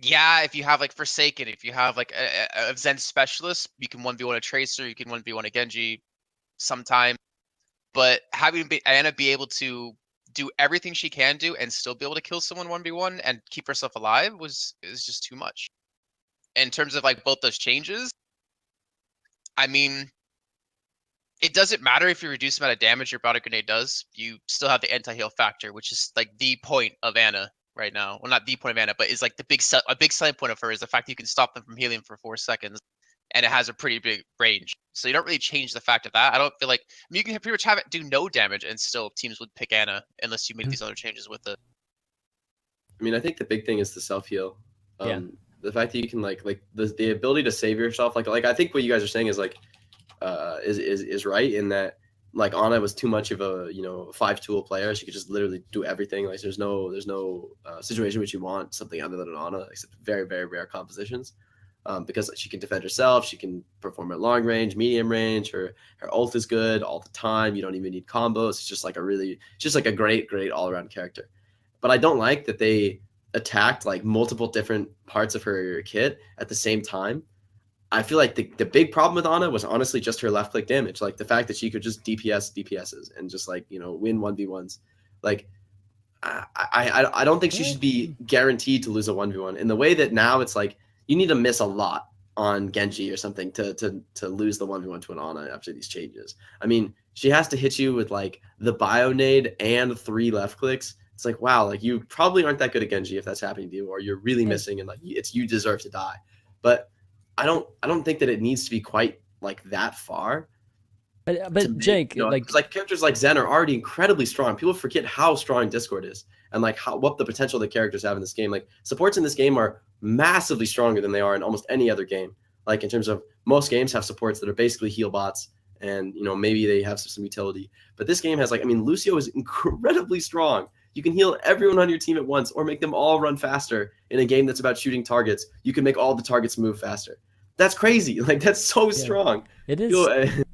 yeah, if you have like Forsaken, if you have like a Zen specialist, you can 1v1 a Tracer, you can 1v1 a Genji sometime. But having Anna be able to do everything she can do and still be able to kill someone 1v1 and keep herself alive is just too much. In terms of like both those changes, I mean, it doesn't matter if you reduce the amount of damage your Body Grenade does. You still have the anti-heal factor, which is like the point of Anna right now. Well, not the point of Anna, but is like a big selling point of her is the fact that you can stop them from healing for 4 seconds, and it has a pretty big range. So you don't really change the fact of that. I don't feel like, I mean, you can pretty much have it do no damage, and still teams would pick Anna unless you make these other changes with it. I mean, I think the big thing is the self heal. The fact that you can like the ability to save yourself. Like I think what you guys are saying is like is right in that like Ana was too much of a 5-tool player. She could just literally do everything. Like there's no situation which you want something other than an Ana, except very, very rare compositions. Because she can defend herself, she can perform at long range, medium range. Her ult is good all the time. You don't even need combos. It's just like a great all around character. But I don't like that they attacked like multiple different parts of her kit at the same time. I feel like the big problem with Ana was honestly just her left click damage, like the fact that she could just DPSs and just like win 1v1s. Like I don't think she should be guaranteed to lose a 1v1 in the way that now it's like you need to miss a lot on Genji or something to lose the 1v1 to an Ana after these changes. I mean, she has to hit you with like the bio nade and 3 left clicks. It's like, wow, like you probably aren't that good at Genji if that's happening to you, or you're really missing and like you deserve to die. But I don't think that it needs to be quite like that far. But Jake, like characters like Zen are already incredibly strong. People forget how strong Discord is and like what the potential the characters have in this game. Like supports in this game are massively stronger than they are in almost any other game. Like in terms of most games have supports that are basically heal bots, and maybe they have some utility. But this game has Lucio is incredibly strong. You can heal everyone on your team at once or make them all run faster in a game that's about shooting targets. You can make all the targets move faster. That's crazy. Like that's so strong. It is.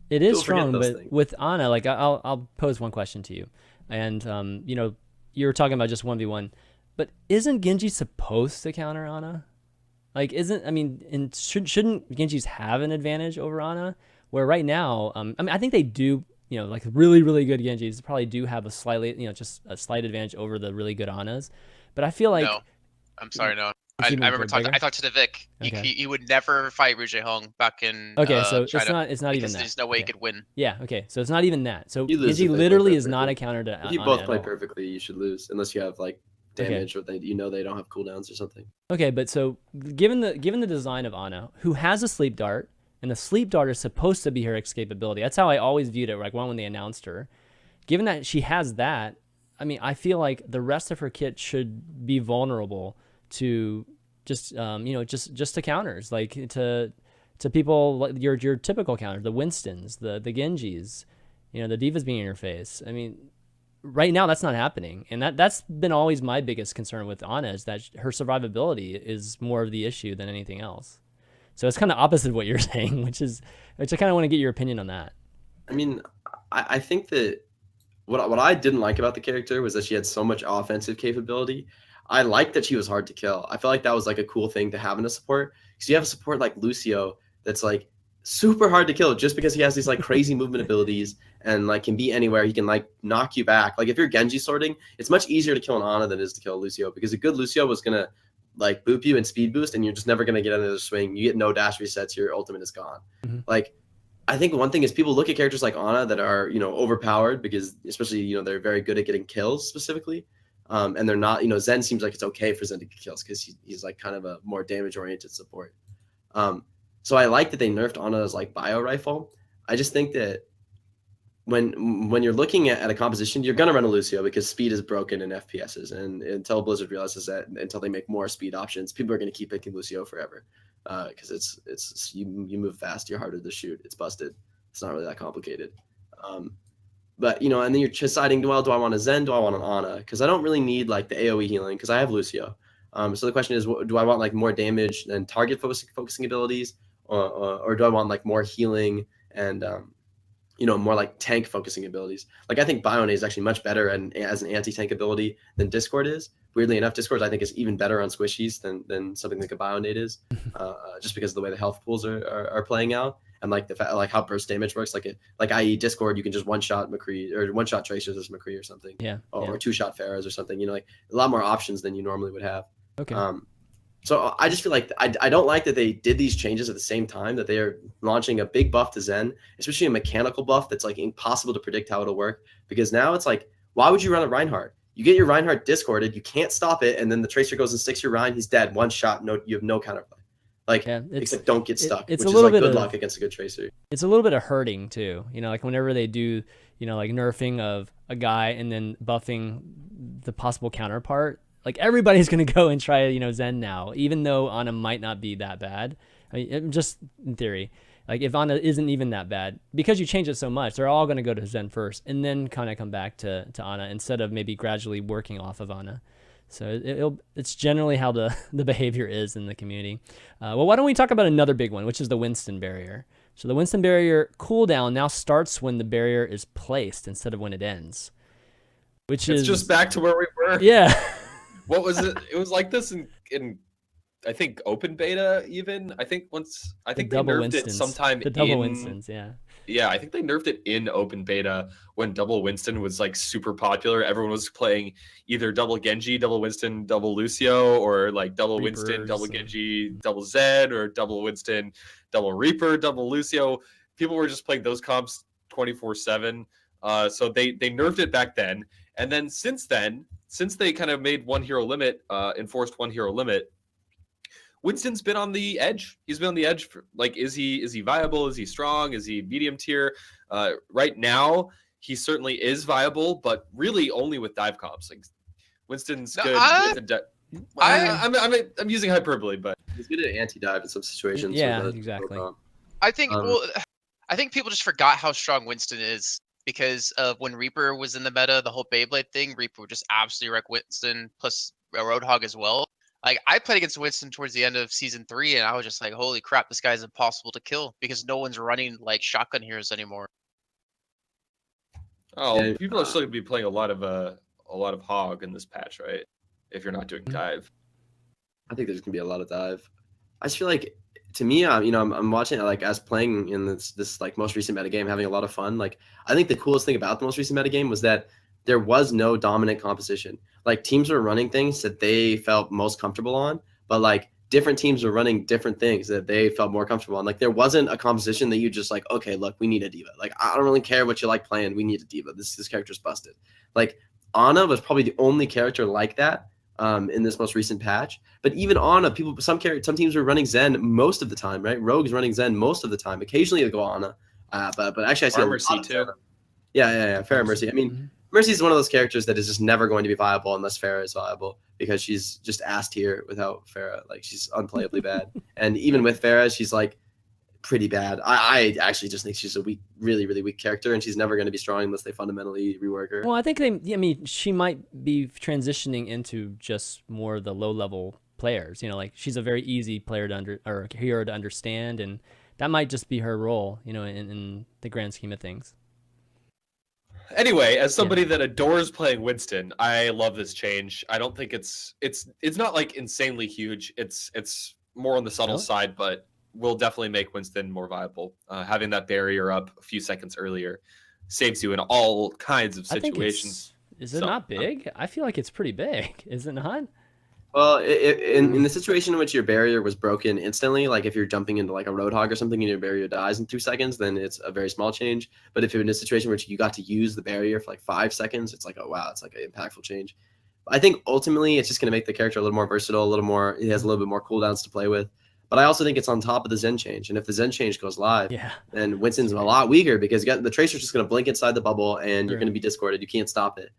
It is strong, but things. With Ana, like I'll pose one question to you, and you were talking about just 1v1, but isn't Genji supposed to counter Ana? Like shouldn't Genjis have an advantage over Ana? Where right now, I think they do. Like really, really good Genjis probably do have a slightly, just a slight advantage over the really good Anas. But I feel like... No. I'm sorry, no. I remember I talked to the Vic. Okay. He would never fight Ru Hong back in so China, it's not even that. There's no way he could win. Yeah, okay. So it's not even that. So Genji literally is not a counter to Ana. If you both play perfectly, you should lose. Unless you have like damage or they don't have cooldowns or something. Okay, but so given the design of Ana, who has a sleep dart, and the sleep dart is supposed to be her escapability. That's how I always viewed it, like when they announced her. Given that she has that, I mean, I feel like the rest of her kit should be vulnerable to just to counters, like to people like your typical counters, the Winstons, the Genjis, the divas being in your face. I mean, right now that's not happening, and that's been always my biggest concern with Ana, is that her survivability is more of the issue than anything else. So it's kind of opposite of what you're saying, which I kind of want to get your opinion on that. I mean, I think that what I didn't like about the character was that she had so much offensive capability. I liked that she was hard to kill. I felt like that was like a cool thing to have in a support, because you have a support like Lucio that's like super hard to kill just because he has these like crazy movement abilities and like can be anywhere. He can like knock you back. Like if you're Genji sorting, it's much easier to kill an Ana than it is to kill Lucio, because a good Lucio was gonna like boop you and speed boost, and you're just never going to get another swing. You get no dash resets, your ultimate is gone. Mm-hmm. Like, I think one thing is people look at characters like Ana that are, overpowered, because especially, they're very good at getting kills specifically. And they're not, Zen seems like it's okay for Zen to get kills because he's like kind of a more damage oriented support. So I like that they nerfed Ana's like bio rifle. I just think that when you're looking at a composition, you're going to run a Lucio because speed is broken in FPSs. And until Blizzard realizes that, until they make more speed options, people are going to keep picking Lucio forever. because you move fast, you're harder to shoot. It's busted. It's not really that complicated. But and then you're deciding, do I want a Zen? Do I want an Ana? Because I don't really need like the AoE healing because I have Lucio. So the question is, do I want like more damage and target focusing abilities, or do I want like more healing and more like tank focusing abilities? Like I think Bione is actually much better as an anti-tank ability than Discord is. Weirdly enough, Discord I think is even better on squishies than something like a Bione is, just because of the way the health pools are playing out. And like the fact, like how burst damage works, like i.e. Discord, you can just one shot McCree or one shot Tracers as McCree or something, or two shot Pharahs or something. Like a lot more options than you normally would have. Okay. So I just feel like I don't like that they did these changes at the same time, that they are launching a big buff to Zen, especially a mechanical buff that's like impossible to predict how it'll work. Because now it's like, why would you run a Reinhardt? You get your Reinhardt discorded, you can't stop it, and then the Tracer goes and sticks your Rein, he's dead, one shot, you have no counterplay. Like, except don't get stuck, it's which a is little like bit good of luck against a good Tracer. It's a little bit of hurting too, like whenever they do, like nerfing of a guy and then buffing the possible counterpart, like everybody's gonna go and try, Zen now, even though Ana might not be that bad. I mean, just in theory, like if Ana isn't even that bad, because you change it so much, they're all gonna go to Zen first and then kind of come back to Ana instead of maybe gradually working off of Ana. So it's generally how the behavior is in the community. Well, why don't we talk about another big one, which is the Winston barrier. So the Winston barrier cooldown now starts when the barrier is placed instead of when it ends. Which is just back to where we were. Yeah. What was it? It was like this in I think open beta even. I think they nerfed it sometime the double Winstons, yeah. Yeah, I think they nerfed it in open beta when double Winston was like super popular. Everyone was playing either double Genji, double Winston, double Lucio, or like double Reapers, Winston, double Genji, double Zed, or double Winston, double Reaper, double Lucio. People were just playing those comps 24/7. So they nerfed it back then. And then since they kind of made one hero limit, enforced one hero limit, Winston's been on the edge. He's been on the edge for, like, is he viable? Is he strong? Is he medium tier? Right now, he certainly is viable, but really only with dive comps. Like Winston's good. I'm using hyperbole, but he's good at anti-dive in some situations. Yeah, exactly. I think I think people just forgot how strong Winston is because of when Reaper was in the meta, the whole Beyblade thing. Reaper would just absolutely wreck Winston, plus Roadhog as well. Like, I played against Winston towards the end of Season 3, and I was just like, holy crap, this guy's impossible to kill because no one's running, like, shotgun heroes anymore. Oh, yeah, people are still going to be playing a lot of Hog in this patch, right? If you're not doing dive. I think there's going to be a lot of dive. I just feel like, to me, I'm watching it, like, as playing in this like, most recent metagame, having a lot of fun. Like, I think the coolest thing about the most recent metagame was that there was no dominant composition. Like, teams were running things that they felt most comfortable on, but like different teams were running different things that they felt more comfortable on. Like, there wasn't a composition that you just like, okay, look, we need a diva. Like, I don't really care what you like playing. We need a diva. This character's busted. Like, Ana was probably the only character like that in this most recent patch. But even Ana, some teams were running Zen most of the time, right? Rogue's running Zen most of the time. Occasionally they go Ana, but actually I see Mercy too. Yeah. Pharah Mercy. I mean, Mercy is one of those characters that is just never going to be viable unless Pharah is viable, because she's just ass tier without Pharah. Like, she's unplayably bad. And even with Pharah, she's like pretty bad. I actually just think she's a weak, really, really weak character, and she's never going to be strong unless they fundamentally rework her. Well, I think she might be transitioning into just more the low level players. Like, she's a very easy player or hero to understand, and that might just be her role, in the grand scheme of things. Anyway, as somebody that adores playing Winston, I love this change. I don't think it's not like insanely huge. It's more on the subtle side, but will definitely make Winston more viable. Having that barrier up a few seconds earlier saves you in all kinds of situations. Is it not big? I feel like it's pretty big. Is it not? Well, in the situation in which your barrier was broken instantly, like if you're jumping into like a Roadhog or something and your barrier dies in 2 seconds, then it's a very small change. But if you're in a situation where you got to use the barrier for like 5 seconds, it's like, oh wow, it's like an impactful change. I think ultimately it's just going to make the character a little more versatile, it has a little bit more cooldowns to play with. But I also think it's on top of the Zen change. And if the Zen change goes live, then Winston's a lot weaker, because the Tracer's just going to blink inside the bubble and you're going to be discorded. You can't stop it.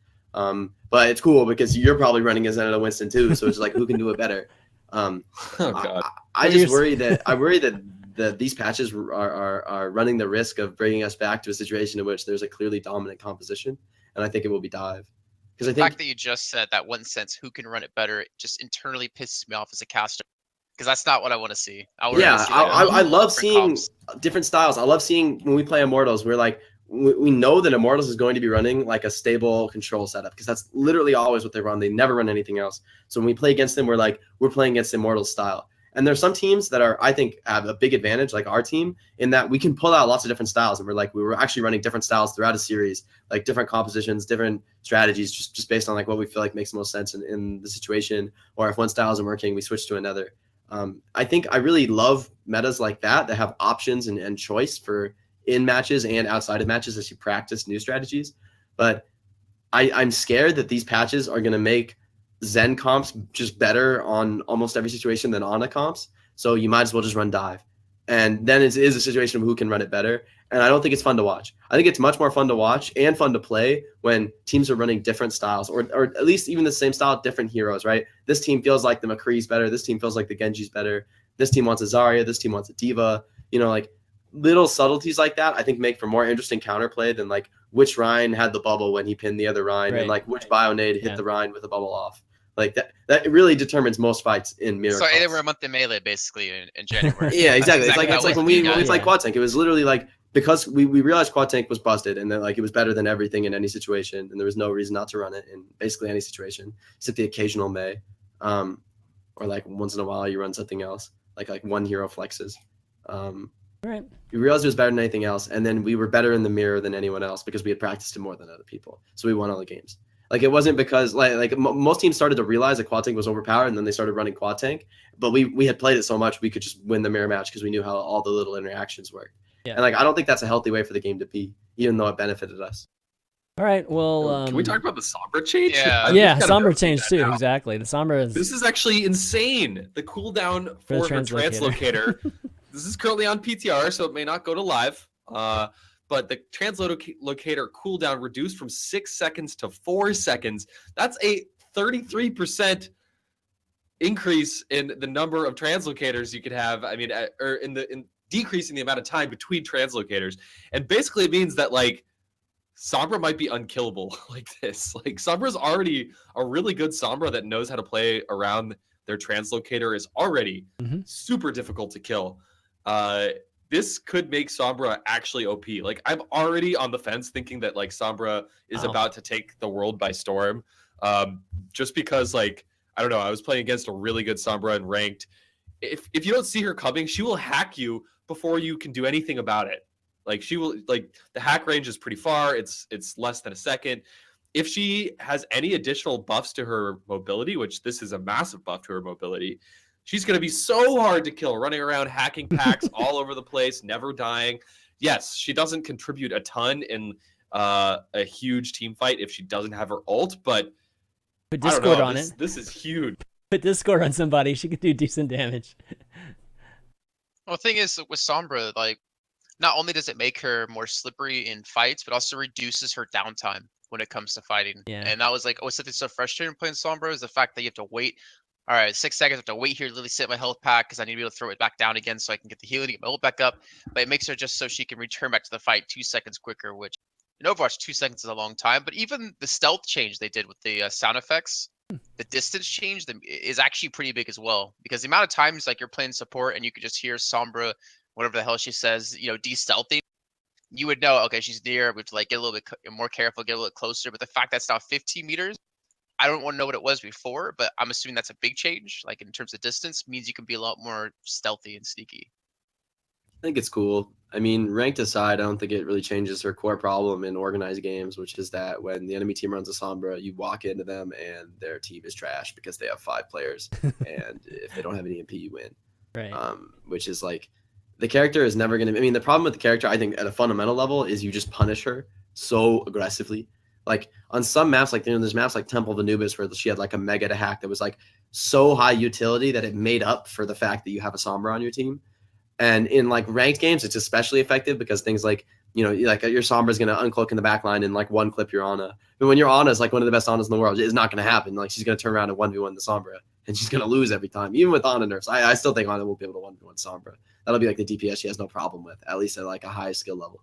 But it's cool because you're probably running a Zen and a Winston too. So it's like, who can do it better? Oh God. I just worry that these patches are running the risk of bringing us back to a situation in which there's a clearly dominant composition, and I think it will be dive. Because I The think fact that you just said that one sense, who can run it better, it just internally pisses me off as a caster. Because that's not what I want to see. I want to see I love different seeing comps. different styles. I love seeing when we play Immortals, we're like, we know that Immortals is going to be running like a stable control setup because that's literally always what they run. They never run anything else. So when we play against them, we're playing against Immortals style. And there's some teams that I think have a big advantage, like our team, in that we can pull out lots of different styles. And we were actually running different styles throughout a series, like different compositions, different strategies, just based on like what we feel like makes the most sense in the situation. Or if one style isn't working, we switch to another. I think I really love metas like that have options and choice for in matches and outside of matches as you practice new strategies. But I'm scared that these patches are going to make Zen comps just better on almost every situation than Ana comps. So you might as well just run dive. And then it is a situation of who can run it better. And I don't think it's fun to watch. I think it's much more fun to watch and fun to play when teams are running different styles or at least even the same style, different heroes, right? This team feels like the McCree's better. This team feels like the Genji's better. This team wants a Zarya. This team wants a Diva. You know, like little subtleties like that, I think make for more interesting counterplay than like which Rhine had the bubble when he pinned the other Rhine and like which Bionade hit the Rhine with the bubble off. Like that really determines most fights in mirror. So they were a month in melee basically in January. Yeah, exactly. It's like when we played Quad Tank, it was literally like because we realized Quad Tank was busted and then like it was better than everything in any situation and there was no reason not to run it in basically any situation except the occasional May, or like once in a while you run something else like one hero flexes. Right. We realized it was better than anything else, and then we were better in the mirror than anyone else because we had practiced it more than other people. So we won all the games. Like it wasn't because most teams started to realize that Quad Tank was overpowered, and then they started running Quad Tank. But we had played it so much we could just win the mirror match because we knew how all the little interactions worked. Yeah. And like I don't think that's a healthy way for the game to be, even though it benefited us. All right. Well, can we talk about the Sombra change? Yeah, Sombra change too. Now. Exactly. The Sombra is. This is actually insane. The cooldown for the translocator. This is currently on PTR, so it may not go to live. But the translocator cooldown reduced from 6 seconds to 4 seconds. That's a 33% increase in the number of translocators you could have. I mean, or in decreasing the amount of time between translocators. And basically it means that like Sombra might be unkillable like this. Like Sombra's already a really good Sombra that knows how to play around their translocator is already super difficult to kill. This could make Sombra actually OP. Like I'm already on the fence thinking that like Sombra is about to take the world by storm. Just because like, I don't know, I was playing against a really good Sombra in ranked. If you don't see her coming, she will hack you before you can do anything about it. Like she will, like the hack range is pretty far. It's less than a second. If she has any additional buffs to her mobility, which this is a massive buff to her mobility, she's going to be so hard to kill, running around, hacking packs all over the place, never dying. Yes, she doesn't contribute a ton in a huge team fight if she doesn't have her ult, but put Discord on it. This is huge. Put Discord on somebody, she could do decent damage. Well, the thing is with Sombra, like, not only does it make her more slippery in fights, but also reduces her downtime when it comes to fighting. Yeah. And that was like, something so frustrating playing Sombra is the fact that you have to wait. All right, 6 seconds. I have to wait here to literally sit my health pack because I need to be able to throw it back down again so I can get the healing, get my ult back up. But it makes her just so she can return back to the fight 2 seconds quicker, which in Overwatch, 2 seconds is a long time. But even the stealth change they did with the sound effects, the distance change is actually pretty big as well. Because the amount of times like you're playing support and you could just hear Sombra, whatever the hell she says, de-stealthing, you would know, okay, she's near. We have to like get a little bit more careful, get a little closer. But the fact that's now 15 meters, I don't want to know what it was before, but I'm assuming that's a big change. Like in terms of distance, means you can be a lot more stealthy and sneaky. I think it's cool. I mean, ranked aside, I don't think it really changes her core problem in organized games, which is that when the enemy team runs a Sombra, you walk into them and their team is trash because they have 5 players. And if they don't have an EMP, you win. Right. Which is like, the character is never going to... I mean, the problem with the character, I think, at a fundamental level, is you just punish her so aggressively. Like, on some maps, like, there's maps like Temple of Anubis where she had, like, a mega to hack that was, like, so high utility that it made up for the fact that you have a Sombra on your team. And in, like, ranked games, it's especially effective because things like, like, your Sombra is going to uncloak in the backline and, like, one clip your Ana. But when your Ana is, like, one of the best Anas in the world, it's not going to happen. Like, she's going to turn around and 1v1 the Sombra. and she's gonna lose every time, even with Ana nerfs. I still think Ana won't be able to 1v1 Sombra. That'll be like the DPS she has no problem with, at least at like a high skill level.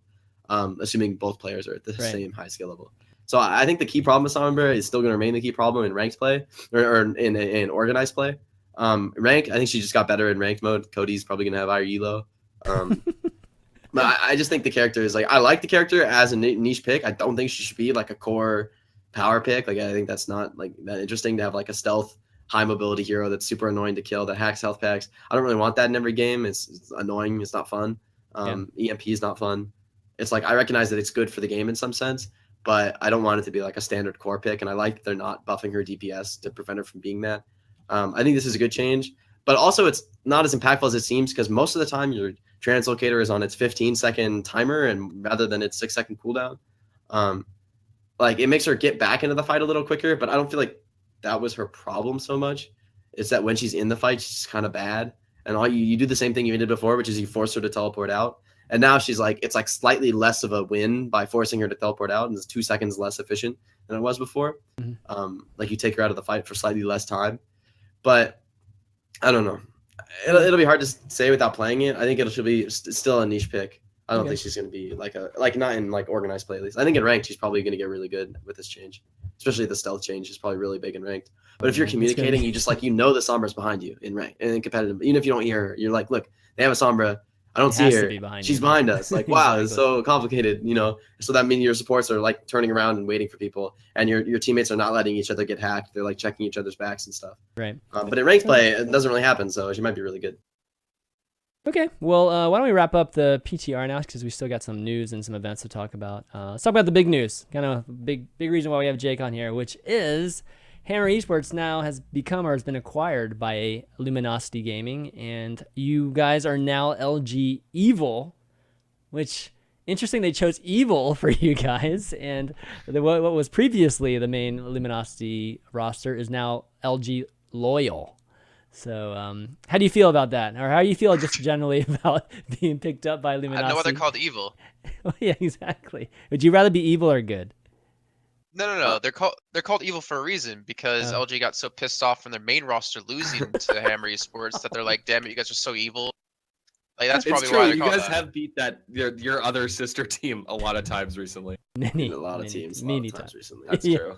Assuming both players are at the same high skill level. So I think the key problem with Sombra is still going to remain the key problem in ranked play or in organized play. Rank, I think she just got better in ranked mode. Cody's probably going to have higher elo. But I just think the character is like, I like the character as a niche pick. I don't think she should be like a core power pick. Like, I think that's not like that interesting to have like a stealth high mobility hero that's super annoying to kill, that hacks health packs. I don't really want that in every game. It's annoying. It's not fun. EMP is not fun. It's like, I recognize that it's good for the game in some sense, but I don't want it to be like a standard core pick. And I like that they're not buffing her DPS to prevent her from being that. I think this is a good change, but also it's not as impactful as it seems, because most of the time your translocator is on its 15-second timer and rather than its 6-second cooldown. Like, it makes her get back into the fight a little quicker, but I don't feel like that was her problem so much. It's that when she's in the fight, she's kind of bad. And all you do the same thing you did before, which is you force her to teleport out. And now she's like, it's like slightly less of a win by forcing her to teleport out, and it's 2 seconds less efficient than it was before. Like, you take her out of the fight for slightly less time. But I don't know. It'll be hard to say without playing it. I think should be still a niche pick. I don't think she's going to be like not in like organized play at least. I think in ranked she's probably going to get really good with this change, especially the stealth change is probably really big in ranked. But if you're communicating, you just like, the Sombra's behind you in ranked and in competitive. Even if you don't hear her, you're like, look, they have a Sombra. I don't see her. She's behind us. Like, wow, exactly. It's so complicated, So that means your supports are like turning around and waiting for people, and your teammates are not letting each other get hacked. They're like checking each other's backs and stuff. Right. But in ranked play, it doesn't really happen. So she might be really good. Okay. Well, why don't we wrap up the PTR now, because we still got some news and some events to talk about. Let's talk about the big news. Kind of big reason why we have Jake on here, which is Hammer Esports now has become or has been acquired by Luminosity Gaming, and you guys are now LG Evil, which, interesting, they chose Evil for you guys, and what was previously the main Luminosity roster is now LG Loyal. So how do you feel about that? Or how do you feel just generally about being picked up by Luminosity? I know why they're called Evil. Well, yeah, exactly. Would you rather be evil or good? No. They're called Evil for a reason, because LG got so pissed off from their main roster losing to Hammer Esports that they're like, damn it, you guys are so evil. Like, that's probably why they're you called guys that. have beat that your other sister team a lot of times recently. Many times recently. That's true.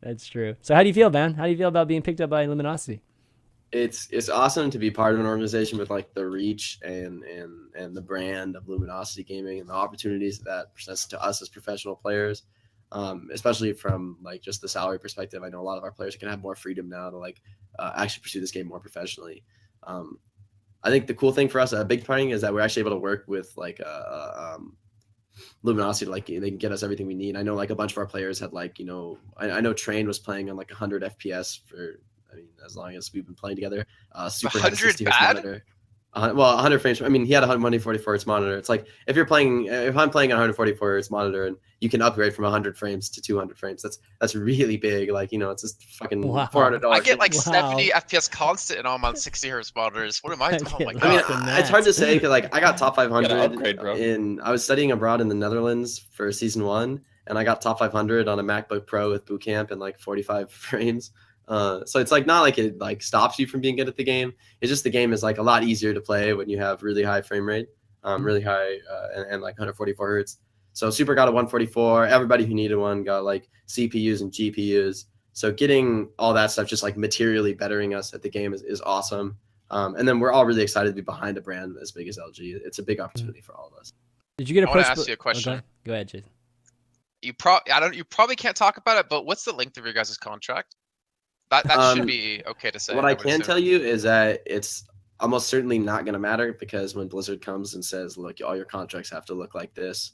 That's true. So how do you feel, man? How do you feel about being picked up by Luminosity? It's awesome to be part of an organization with like the reach and the brand of Luminosity Gaming and the opportunities that presents to us as professional players. Especially from like just the salary perspective. I know a lot of our players can have more freedom now to like actually pursue this game more professionally. I think the cool thing for us, a big thing, is that we're actually able to work with like Luminosity to, like, they can get us everything we need. I know like a bunch of our players had like, I know Train was playing on like 100 FPS for, as long as we've been playing together. Super 100 bad? monitor. 100 frames. He had a 144 hertz monitor. It's like if I'm playing at 144 hertz monitor and you can upgrade from 100 frames to 200 frames, that's really big. Like, it's just fucking $400. I get like 70 FPS constant and I'm on 60 hertz monitors. What am I talking about? It's hard to say, because like I got top 500 upgrade, bro. I was studying abroad in the Netherlands for season 1, and I got top 500 on a MacBook Pro with boot camp and like 45 frames. So it's like not like it like stops you from being good at the game. It's just the game is like a lot easier to play when you have really high frame rate, really high and like 144 hertz. So Super got a 144. Everybody who needed one got like CPUs and GPUs. So getting all that stuff just like materially bettering us at the game is awesome. And then we're all really excited to be behind a brand as big as LG. It's a big opportunity for all of us. Did you get a I want to ask you a question. Okay. Go ahead, Jason. You probably can't talk about it, but what's the length of your guys' contract? That should be okay to say. What I can tell you is that it's almost certainly not going to matter, because when Blizzard comes and says, look, all your contracts have to look like this,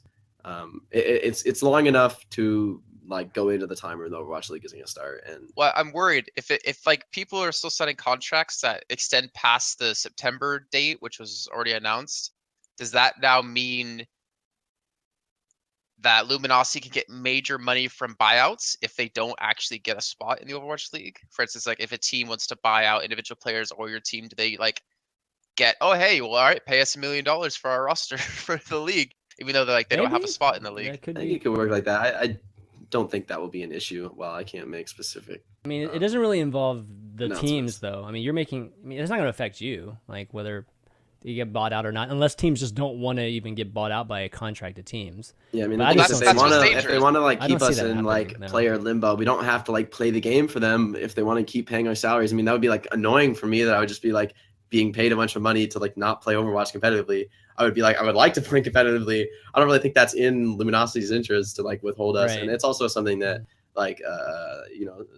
it's long enough to like go into the timer and the Overwatch League is going to start. And well, I'm worried if like people are still signing contracts that extend past the September date, which was already announced, does that now mean that Luminosity can get major money from buyouts if they don't actually get a spot in the Overwatch League? For instance, like if a team wants to buy out individual players or your team, do they like get, oh, hey, well, all right, pay us $1 million for our roster for the league, even though they're like, they don't have a spot in the league? I think it could work like that. I don't think that will be an issue. Well, I can't make specific I mean, it doesn't really involve the announcements. teams, though. I mean, you're making. I mean, it's not going to affect you, like whether you get bought out or not, unless teams just don't want to even get bought out by contracted teams. Yeah, I mean, But I the thing just is, don't if see they that. want to, if they want to like I don't keep see us that in happening, like no. player limbo, we don't have to like play the game for them if they want to keep paying our salaries. I mean, that would be like annoying for me that I would just be like being paid a bunch of money to like not play Overwatch competitively. I would be like, I would like to play competitively. I don't really think that's in Luminosity's interest to like withhold us, Right. and it's also something that like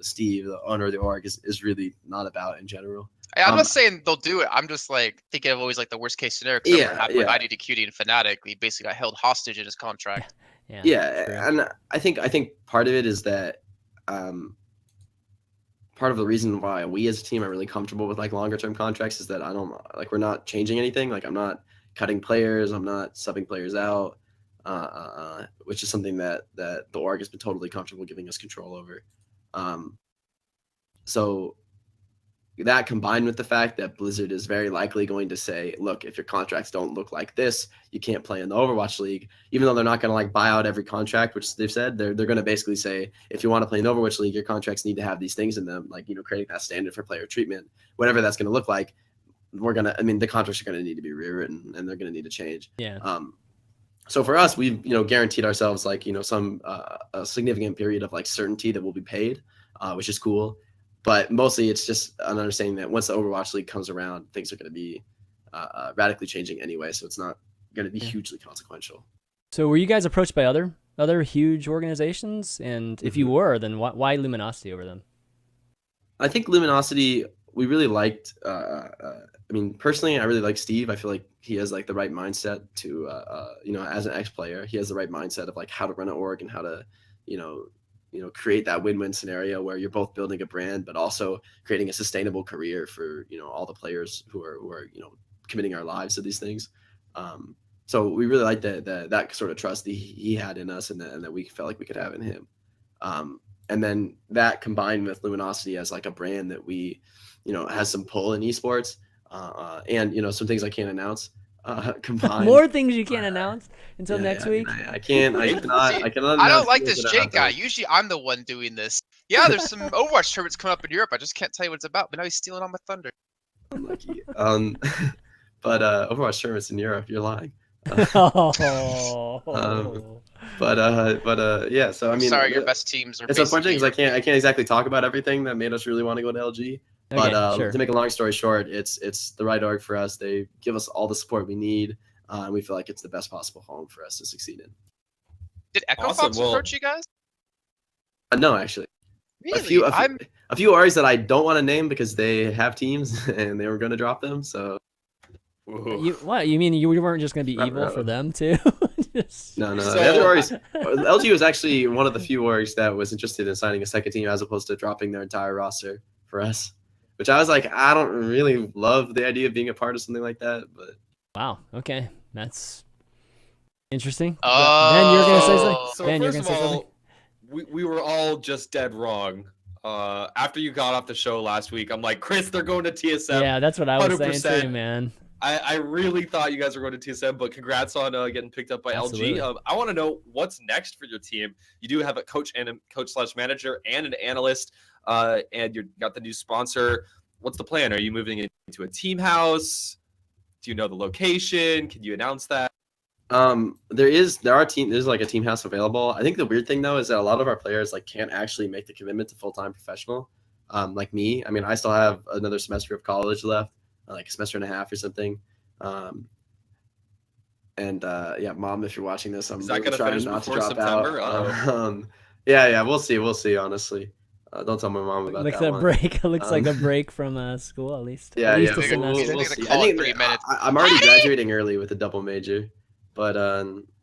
Steve, the owner of the org, is really not about in general. I'm not saying they'll do it. I'm just like thinking of always like the worst case scenario. Because Yeah, what happened with yeah. IDDQD and Fnatic, we basically got held hostage in his contract. Yeah, true. and I think part of it is that part of the reason why we as a team are really comfortable with like longer term contracts is that I don't like we're not changing anything. Like I'm not cutting players, I'm not subbing players out, which is something that the org has been totally comfortable giving us control over. So that combined with the fact that Blizzard is very likely going to say, look, if your contracts don't look like this, you can't play in the Overwatch League, even though they're not going to like buy out every contract, which they've said, they're going to basically say, if you want to play in the Overwatch League, your contracts need to have these things in them, like, creating that standard for player treatment, whatever that's going to look like. The contracts are going to need to be rewritten and they're going to need to change. Yeah. So for us, we've, guaranteed ourselves like, some a significant period of like certainty that we'll be paid, which is cool. But mostly it's just an understanding that once the Overwatch League comes around, things are going to be radically changing anyway. So it's not going to be hugely consequential. So were you guys approached by other huge organizations? And if you were, then why Luminosity over them? I think Luminosity, we really liked. Personally, I really like Steve. I feel like he has like the right mindset to, as an ex-player, he has the right mindset of like how to run an org and how to, create that win-win scenario where you're both building a brand, but also creating a sustainable career for, all the players who are committing our lives to these things. So we really liked that sort of trust that he had in us and that we felt like we could have in him. And then that combined with Luminosity as like a brand that we, has some pull in esports and, some things I can't announce. Combined. More things you can't announce until next week. I cannot. I don't like this Jake guy. Usually I'm the one doing this. Yeah, there's some Overwatch tournaments coming up in Europe. I just can't tell you what it's about. But now he's stealing all my thunder. I'm lucky. But Overwatch tournaments in Europe, you're lying. Yeah. So I mean, sorry, your best teams are. It's unfortunate because I can't exactly talk about everything that made us really want to go to LG. But sure. To make a long story short, it's the right org for us. They give us all the support we need, and we feel like it's the best possible home for us to succeed in. Did Echo Fox approach you guys? No, actually. Really? A few orgs that I don't want to name because they have teams and they were going to drop them. So. What you mean? You weren't just going to be evil for them too? No. The other orgs, LG was actually one of the few orgs that was interested in signing a second team as opposed to dropping their entire roster for us. Which I was like, I don't really love the idea of being a part of something like that, but wow, okay, that's interesting. Oh, Ben, you're gonna say something. So Ben, you're first gonna of say all, something. we were all just dead wrong. After you got off the show last week, I'm like, Chris, they're going to TSM. Yeah, that's what I was 100%. saying too, man. I really thought you guys were going to TSM, but congrats on getting picked up by Absolutely. LG. I want to know what's next for your team. You do have a coach/manager and an analyst, and you got the new sponsor. What's the plan? Are you moving into a team house? Do you know the location? Can you announce that? There's like a team house available. I think the weird thing though is that a lot of our players like can't actually make the commitment to full-time professional. Like me, I mean, I still have another semester of college left, like a semester and a half or something. Mom, if you're watching this, I'm really trying not to drop out. Yeah, we'll see. Honestly. Don't tell my mom about that. Looks like a break from school at least. Yeah, at least yeah. a semester. We'll see. Call 3 minutes. I'm already graduating early with a double major, but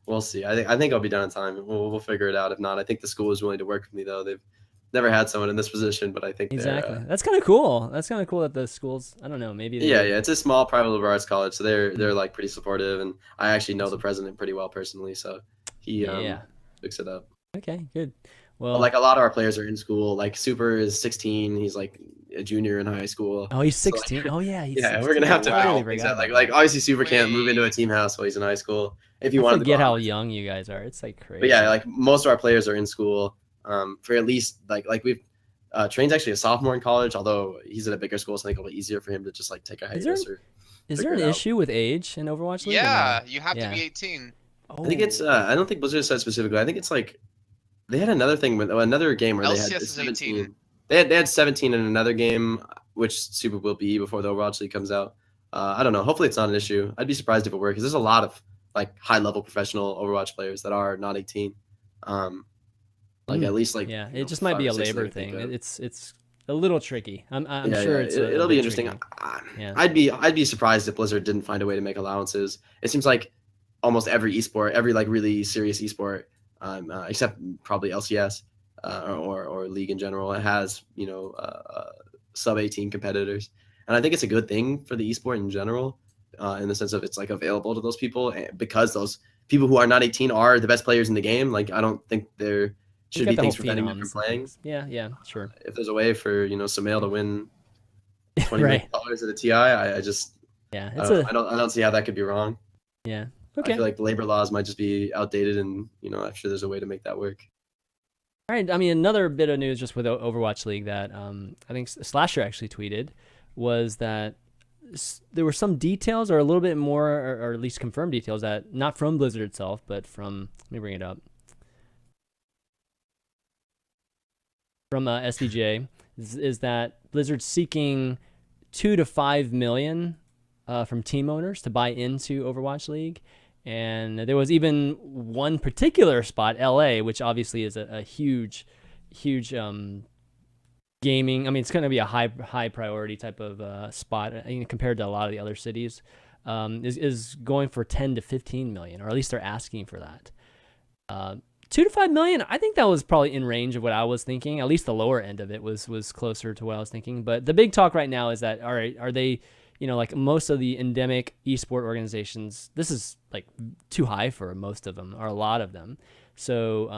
we'll see. I think I'll be done in time. We'll figure it out. If not, I think the school is willing to work with me though. They've never had someone in this position, but I think exactly. That's kind of cool. That's kind of cool that the schools. I don't know. Maybe. Yeah. It's a small private liberal arts college, so they're like pretty supportive, and I actually know the president pretty well personally, so he picks it up. Okay, good. Well, like a lot of our players are in school. Like Super is 16. He's like a junior in high school. Oh, he's 16. So, yeah, he's 16. We're gonna have to. Wow. Exactly. Like obviously, Super can't move into a team house while he's in high school. If you want to forget how young you guys are, it's like crazy. But yeah, like most of our players are in school for at least like we've Train's actually a sophomore in college, although he's at a bigger school, so I think it'll be easier for him to just like take a hiatus. Is there an issue with age in Overwatch League? Yeah, you have to be 18. Oh. I think it's. I don't think Blizzard said specifically. I think it's like they had another thing with another game where LCS they had is 17. 18. They had 17 in another game, which Super will be before the Overwatch League comes out. I don't know. Hopefully, it's not an issue. I'd be surprised if it were, because there's a lot of like high level professional Overwatch players that are not 18. Like at least like yeah, it just might be a labor thing. It's a little tricky. I'm sure it'll be interesting. I'd be surprised if Blizzard didn't find a way to make allowances. It seems like almost every esport, every like really serious esport, except probably LCS or league in general, it has sub 18 competitors, and I think it's a good thing for the esport in general, in the sense of it's like available to those people, because those people who are not 18 are the best players in the game. Like I don't think there should be things preventing them from playing. Yeah, sure. If there's a way for Sumail to win $20 million at a TI, I just I don't see how that could be wrong. Yeah. Okay. I feel like the labor laws might just be outdated, and I'm sure there's a way to make that work. All right. I mean, another bit of news just with Overwatch League that I think Slasher actually tweeted was that there were some details, or a little bit more, or at least confirmed details, that not from Blizzard itself, but from, let me bring it up, from SDJ, is that Blizzard's seeking $2 to $5 million from team owners to buy into Overwatch League. And there was even one particular spot, LA, which obviously is a huge gaming. I mean, it's going to be a high priority type of spot compared to a lot of the other cities. Is going for 10 to 15 million, or at least they're asking for that. 2 to 5 million, I think that was probably in range of what I was thinking. At least the lower end of it was closer to what I was thinking. But the big talk right now is that, all right, are they, like most of the endemic esport organizations, this is like too high for most of them, or a lot of them. So,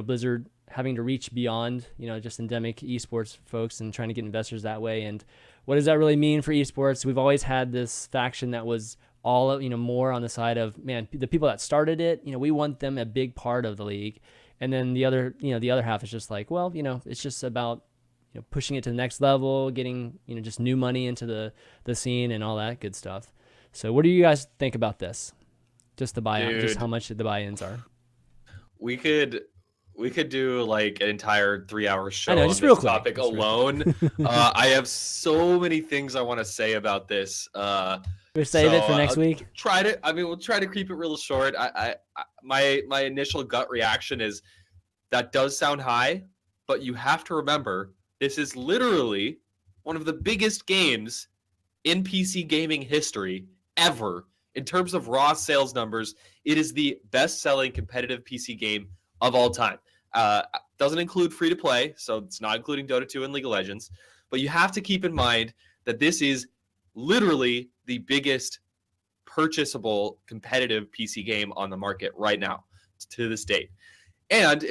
Blizzard having to reach beyond, just endemic esports folks and trying to get investors that way. And what does that really mean for esports? We've always had this faction that was all, more on the side of, man, the people that started it, we want them a big part of the league. And then the other half is just like, well, it's just about, pushing it to the next level, getting, just new money into the scene and all that good stuff. So what do you guys think about this? Just the buy-in, just how much the buy-ins are. We could do like an entire 3-hour show on this real quick. Topic alone. I have so many things I want to say about this. We'll save it for next week. We'll try to keep it real short. My initial gut reaction is that does sound high, but you have to remember this is literally one of the biggest games in PC gaming history ever. In terms of raw sales numbers, it is the best-selling competitive PC game of all time. Doesn't include free-to-play, so it's not including Dota 2 and League of Legends. But you have to keep in mind that this is literally the biggest purchasable competitive PC game on the market right now to this date. And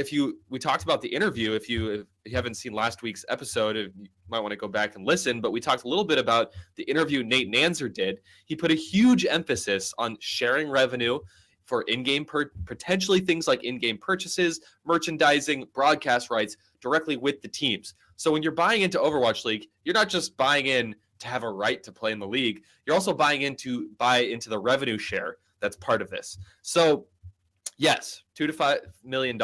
we talked about the interview. If you haven't seen last week's episode, you might want to go back and listen. But we talked a little bit about the interview Nate Nanzer did. He put a huge emphasis on sharing revenue for in-game, potentially things like in-game purchases, merchandising, broadcast rights directly with the teams. So when you're buying into Overwatch League, you're not just buying in to have a right to play in the league. You're also buying in to buy into the revenue share that's part of this. So yes, $2 to $5 million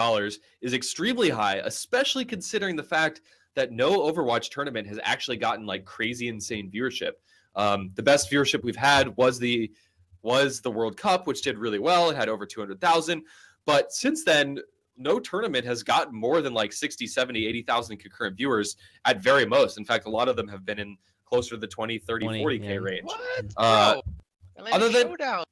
is extremely high, especially considering the fact that no Overwatch tournament has actually gotten like crazy insane viewership. The best viewership we've had was the World Cup, which did really well. It had over 200,000. But since then, no tournament has gotten more than like 60, 70, 80,000 concurrent viewers at very most. In fact, a lot of them have been in closer to the 20, 30, 40K range. What?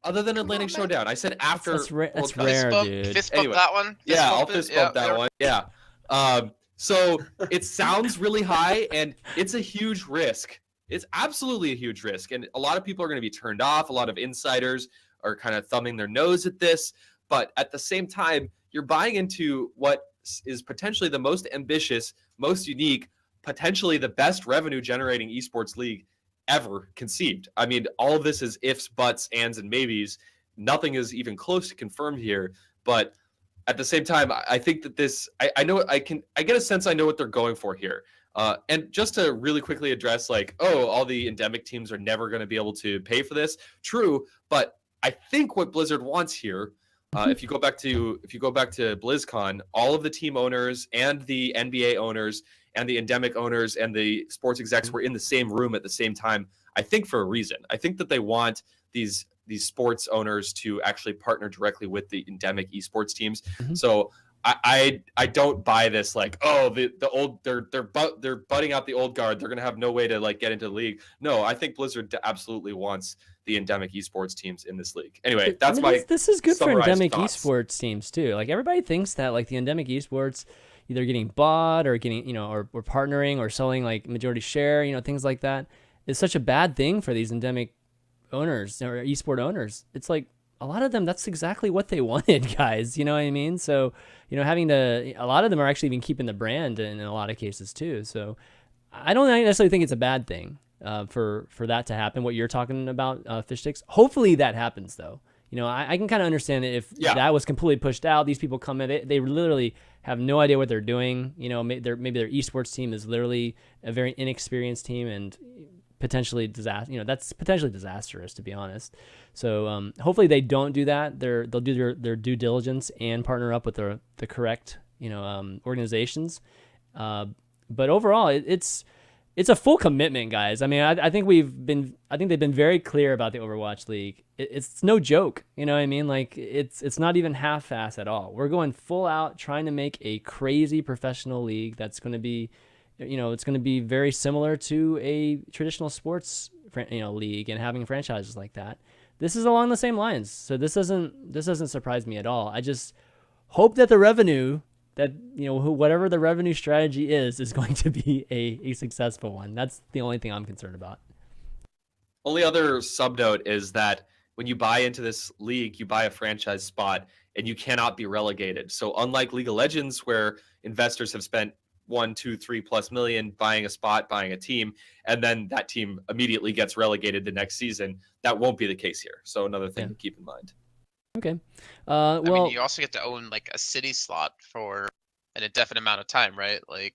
Other than Atlantic Showdown. I said after. That's rare, dude. Fist bump that one. I'll fist bump that one. Yeah. So it sounds really high, and it's a huge risk. It's absolutely a huge risk, and a lot of people are going to be turned off. A lot of insiders are kind of thumbing their nose at this, but at the same time, you're buying into what is potentially the most ambitious, most unique, potentially the best revenue-generating esports league ever conceived. I mean, all of this is ifs, buts, ands, and maybes. Nothing is even close to confirmed here, but at the same time, I think that this, I get a sense I know what they're going for here. And just to really quickly address, like, oh, all the endemic teams are never going to be able to pay for this. True, but I think what Blizzard wants here, if you go back to BlizzCon, all of the team owners and the NBA owners and the endemic owners and the sports execs were in the same room at the same time. I think for a reason. I think that they want these sports owners to actually partner directly with the endemic esports teams. So I don't buy this, like, oh, the old they're butting out the old guard, they're gonna have no way to like get into the league. No, I think Blizzard absolutely wants the endemic esports teams in this league. Anyway, that's this is good for endemic thoughts. esports teams too. Like, everybody thinks that like the endemic esports either getting bought or getting, or partnering or selling like majority share, things like that is such a bad thing for these endemic owners or esport owners. It's like, a lot of them, that's exactly what they wanted, guys. You know what I mean? So, a lot of them are actually even keeping the brand in a lot of cases too. So I don't necessarily think it's a bad thing for that to happen, what you're talking about, Fishstix. Hopefully that happens though. I can kind of understand it if that was completely pushed out. These people come in, they literally have no idea what they're doing. Maybe their esports team is literally a very inexperienced team and potentially that's potentially disastrous, to be honest. So hopefully they don't do that. They'll do their due diligence and partner up with the correct organizations. But overall, it's a full commitment, guys. I mean, I think they've been very clear about the Overwatch League. It's no joke. You know what I mean? Like, it's not even half-ass at all. We're going full out, trying to make a crazy professional league that's going to be, it's going to be very similar to a traditional sports, league, and having franchises like that. This is along the same lines. So this doesn't surprise me at all. I just hope that the revenue, that whatever the revenue strategy is going to be a successful one. That's the only thing I'm concerned about. Only other sub note is that when you buy into this league, you buy a franchise spot and you cannot be relegated. So unlike League of Legends, where investors have spent 1, 2, 3+ million buying a spot, buying a team, and then that team immediately gets relegated the next season, that won't be the case here. So another thing to keep in mind. Okay. I mean, you also get to own like a city slot for an indefinite amount of time, right? Like,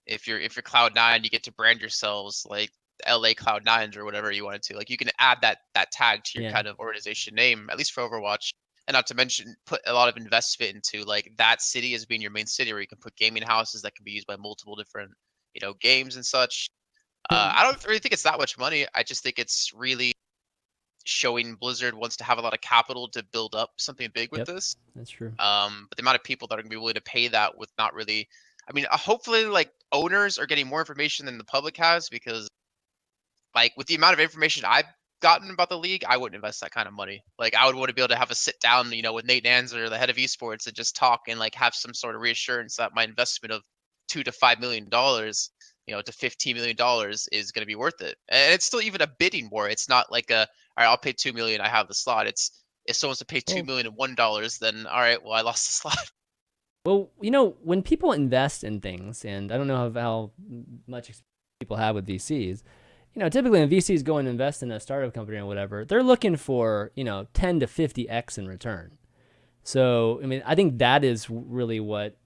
if you're Cloud9, you get to brand yourselves like LA Cloud9s or whatever you wanted to. Like, you can add that tag to your kind of organization name, at least for Overwatch. And not to mention, put a lot of investment into like that city as being your main city, where you can put gaming houses that can be used by multiple different, games and such. I don't really think it's that much money. I just think it's really showing Blizzard wants to have a lot of capital to build up something big with this. That's true. But the amount of people that are going to be willing to pay that with not really, I mean, hopefully like owners are getting more information than the public has, because like with the amount of information I've gotten about the league, I wouldn't invest that kind of money. Like, I would want to be able to have a sit down, with Nate Nanzer, the head of esports, and just talk and like have some sort of reassurance that my investment of $2 to $5 million, to $15 million is going to be worth it. And it's still even a bidding war. It's not like all right, I'll pay $2 million, I have the slot. It's, if someone's to pay $2 million and $1, then all right, well, I lost the slot. Well, when people invest in things, and I don't know how much experience people have with VCs, typically when VCs go and invest in a startup company or whatever, they're looking for, 10 to 50x in return. So, I mean, I think that is really what,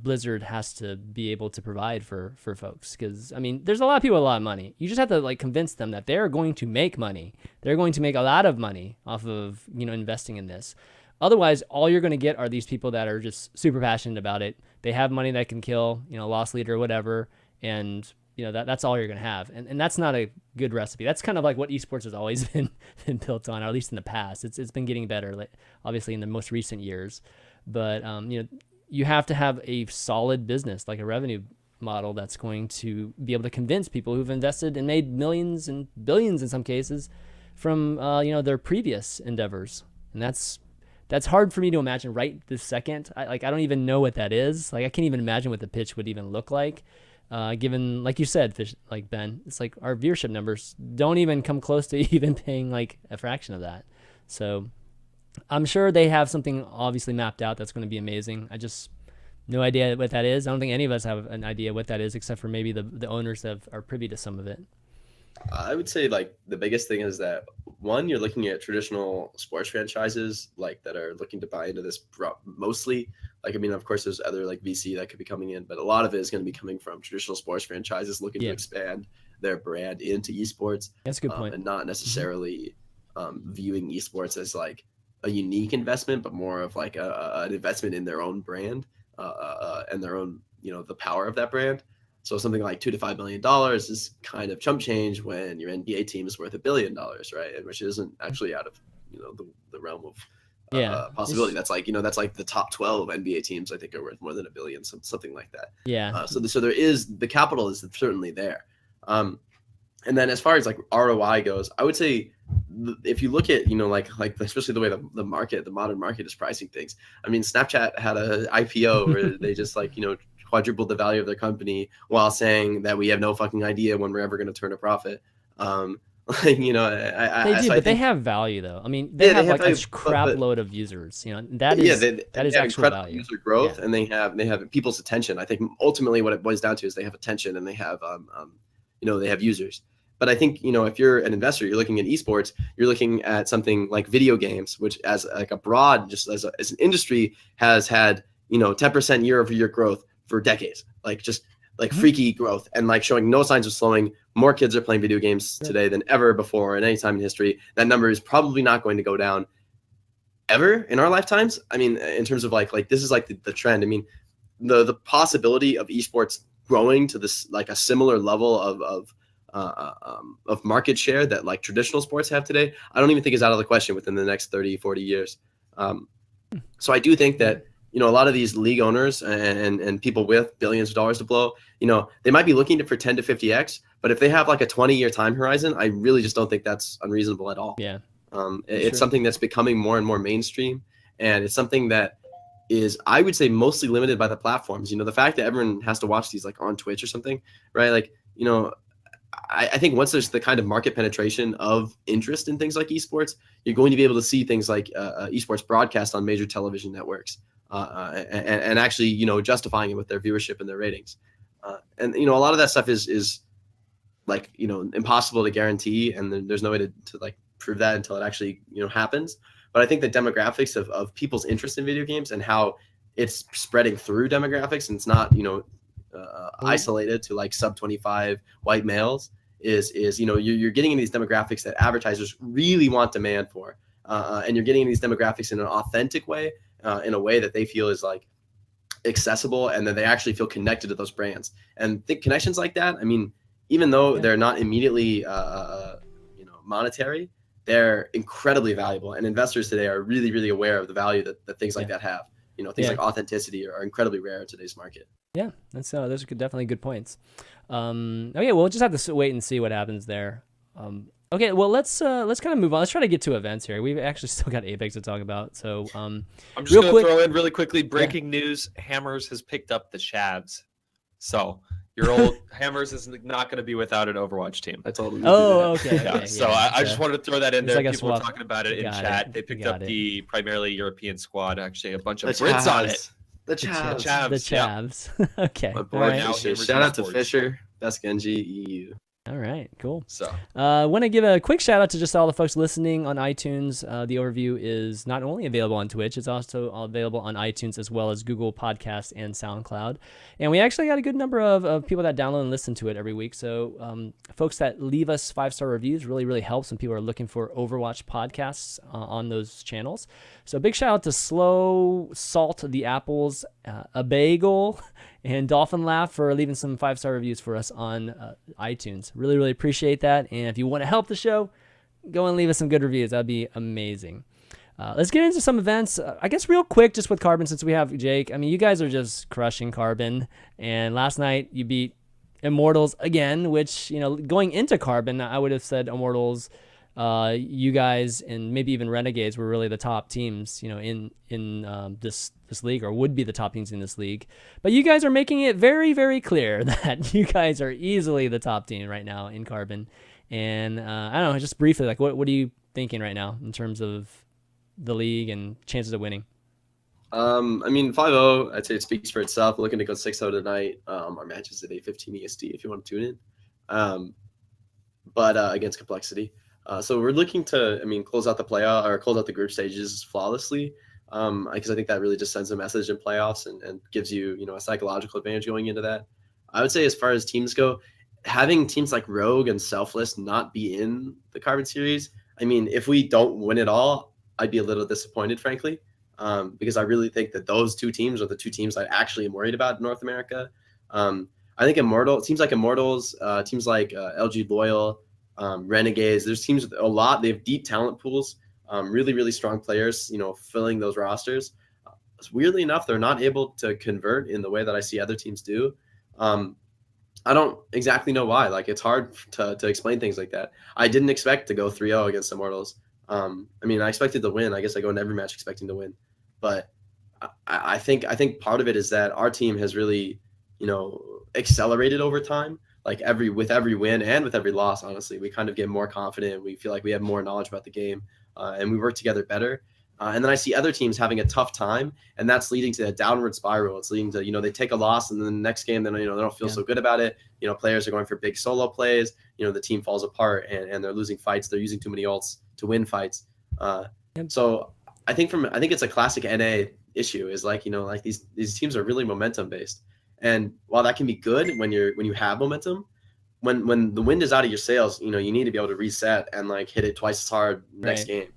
Blizzard has to be able to provide for folks. Because, I mean, there's a lot of people with a lot of money. You just have to, like, convince them that they're going to make money. They're going to make a lot of money off of, investing in this. Otherwise, all you're going to get are these people that are just super passionate about it. They have money that can kill, loss leader or whatever. And that's all you're going to have. And that's not a good recipe. That's kind of like what esports has always been built on, or at least in the past. It's been getting better, like, obviously in the most recent years. But, you have to have a solid business, like a revenue model that's going to be able to convince people who've invested and made millions and billions in some cases from, their previous endeavors. And that's hard for me to imagine right this second. I don't even know what that is. Like, I can't even imagine what the pitch would even look like. Given, like you said, Ben, it's like our viewership numbers don't even come close to even paying like a fraction of that. So I'm sure they have something obviously mapped out that's going to be amazing. I just no idea what that is. I don't think any of us have an idea what that is, except for maybe the owners that are privy to some of it. I would say like the biggest thing is that one, you're looking at traditional sports franchises like that are looking to buy into this mostly. Like, I mean, of course, there's other like VC that could be coming in, but a lot of it is going to be coming from traditional sports franchises looking to expand their brand into esports. That's a good point. And not necessarily viewing esports as like a unique investment, but more of like an investment in their own brand and their own, the power of that brand. So something like $2 to $5 million is kind of chump change when your NBA team is worth $1 billion, right? And which isn't actually out of the realm of possibility. That's like that's like the top 12 NBA teams I think are worth more than $1 billion, something like that. Yeah. So there is the capital is certainly there. And then as far as like ROI goes, I would say if you look at like especially the way the modern market is pricing things. I mean, Snapchat had a IPO where they just like quadrupled the value of their company while saying that we have no fucking idea when we're ever going to turn a profit. They do, but they have value though. I mean, they have like a crap load of users. That is actual value. User growth, and they have people's attention. I think ultimately what it boils down to is they have attention and they have they have users. But I think if you're an investor, you're looking at esports, you're looking at something like video games, which as like a broad, just as an industry has had 10% year-over-year growth for decades, like freaky growth and like showing no signs of slowing. More kids are playing video games today than ever before in any time in history. That number is probably not going to go down ever in our lifetimes. I mean, in terms of like this is like the trend. I mean, the possibility of esports growing to this like a similar level of market share that like traditional sports have today, I don't even think is out of the question within the next 30, 40 years. So I do think that a lot of these league owners and people with billions of dollars to blow, they might be looking for 10 to 50x, but if they have like a 20-year time horizon, I really just don't think that's unreasonable at all. Yeah. It's something that's becoming more and more mainstream, and it's something that is, I would say, mostly limited by the platforms. The fact that everyone has to watch these like on Twitch or something, right? Like, I think once there's the kind of market penetration of interest in things like esports, you're going to be able to see things like esports broadcast on major television networks. And actually, justifying it with their viewership and their ratings. And a lot of that stuff is like, impossible to guarantee. And then there's no way to like prove that until it actually, happens. But I think the demographics of people's interest in video games and how it's spreading through demographics, and it's not, isolated to like sub 25 white males is you're getting in these demographics that advertisers really want demand for. And you're getting in these demographics in an authentic way. In a way that they feel is like accessible, and that they actually feel connected to those brands. And think connections like that, I mean, even though they're not immediately monetary, they're incredibly valuable. And investors today are really, really aware of the value that things like that have. Things like authenticity are incredibly rare in today's market. Yeah, those are definitely good points. Okay, we'll just have to wait and see what happens there. Okay, well, let's kind of move on. Let's try to get to events here. We've actually still got Apex to talk about. So I'm just going to throw in really quickly, breaking news, Hammers has picked up the Chavs. So your old Hammers is not going to be without an Overwatch team. I told him. Okay. So I just wanted to throw that in there. People were talking about it in chat. They picked up the primarily European squad, actually a bunch of Brits on it. The Chavs. The Chavs. Okay. My boy Fisher. Shout out to Fisher. Best Genji EU. All right, cool. So, I want to give a quick shout out to just all the folks listening on iTunes. The overview is not only available on Twitch, it's also available on iTunes as well as Google Podcasts and SoundCloud. And we actually got a good number of people that download and listen to it every week. So, folks that leave us 5-star reviews really, really helps when people are looking for Overwatch podcasts on those channels. So, big shout out to Slow Salt the Apples, A Bagel, and Dolphin Laugh for leaving some 5-star reviews for us on iTunes. Really, really appreciate that. And if you want to help the show, go and leave us some good reviews. That'd be amazing. Let's get into some events. I guess real quick, just with Carbon, since we have Jake. I mean, you guys are just crushing Carbon. And last night you beat Immortals again, which, going into Carbon, I would have said Immortals, you guys, and maybe even Renegades were really the top teams, in this league, or would be the top teams in this league. But you guys are making it very, very clear that you guys are easily the top team right now in Carbon. And I don't know, just briefly, like what are you thinking right now in terms of the league and chances of winning? I mean, 5-0, I'd say it speaks for itself. Looking to go 6-0 tonight. Our match is at 8:15 EST if you want to tune in. but against complexity. So we're looking to, I mean, close out the playoff or close out the group stages flawlessly. Because I think that really just sends a message in playoffs and gives you, a psychological advantage going into that. I would say as far as teams go, having teams like Rogue and Selfless not be in the Carbon series, I mean, if we don't win it all, I'd be a little disappointed, frankly, because I really think that those two teams are the two teams I actually am worried about in North America. I think teams like Immortals, teams like LG Loyal, Renegades, there's teams with a lot. They have deep talent pools, really, really strong players, filling those rosters. Weirdly enough, they're not able to convert in the way that I see other teams do. I don't exactly know why. Like, it's hard to explain things like that. I didn't expect to go 3-0 against Immortals. I mean, I expected to win. I guess I go in every match expecting to win. But I think part of it is that our team has really, accelerated over time. Like with every win and with every loss, honestly, we kind of get more confident. We feel like we have more knowledge about the game, and we work together better. And then I see other teams having a tough time, and that's leading to a downward spiral. It's leading to, they take a loss, and then the next game, then, they don't feel so good about it. Players are going for big solo plays. The team falls apart, and they're losing fights. They're using too many ults to win fights. So I think it's a classic NA issue. Is like, like these teams are really momentum based, and while that can be good when you have momentum, when the wind is out of your sails, you need to be able to reset and like hit it twice as hard next game.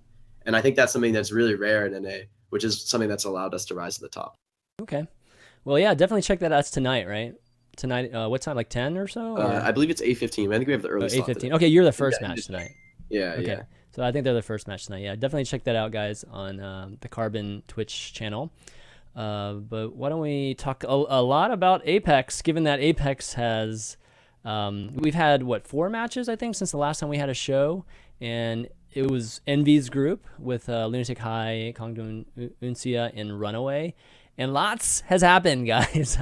And I think that's something that's really rare in NA, which is something that's allowed us to rise to the top. Okay. Well, yeah, definitely check that out. It's tonight, right? Tonight, what time? Like 10 or so? Or? I believe it's 8:15. I think we have the early slot 8:15. today. Okay, you're the first match tonight. Yeah, okay. yeah. So I think they're the first match tonight. Yeah, definitely check that out, guys, on the Carbon Twitch channel. But why don't we talk a lot about Apex, given that Apex has... we've had, 4 matches, I think, since the last time we had a show, and it was Envy's group with Lunatic High, Kongdun Uncia, and Runaway, and lots has happened, guys.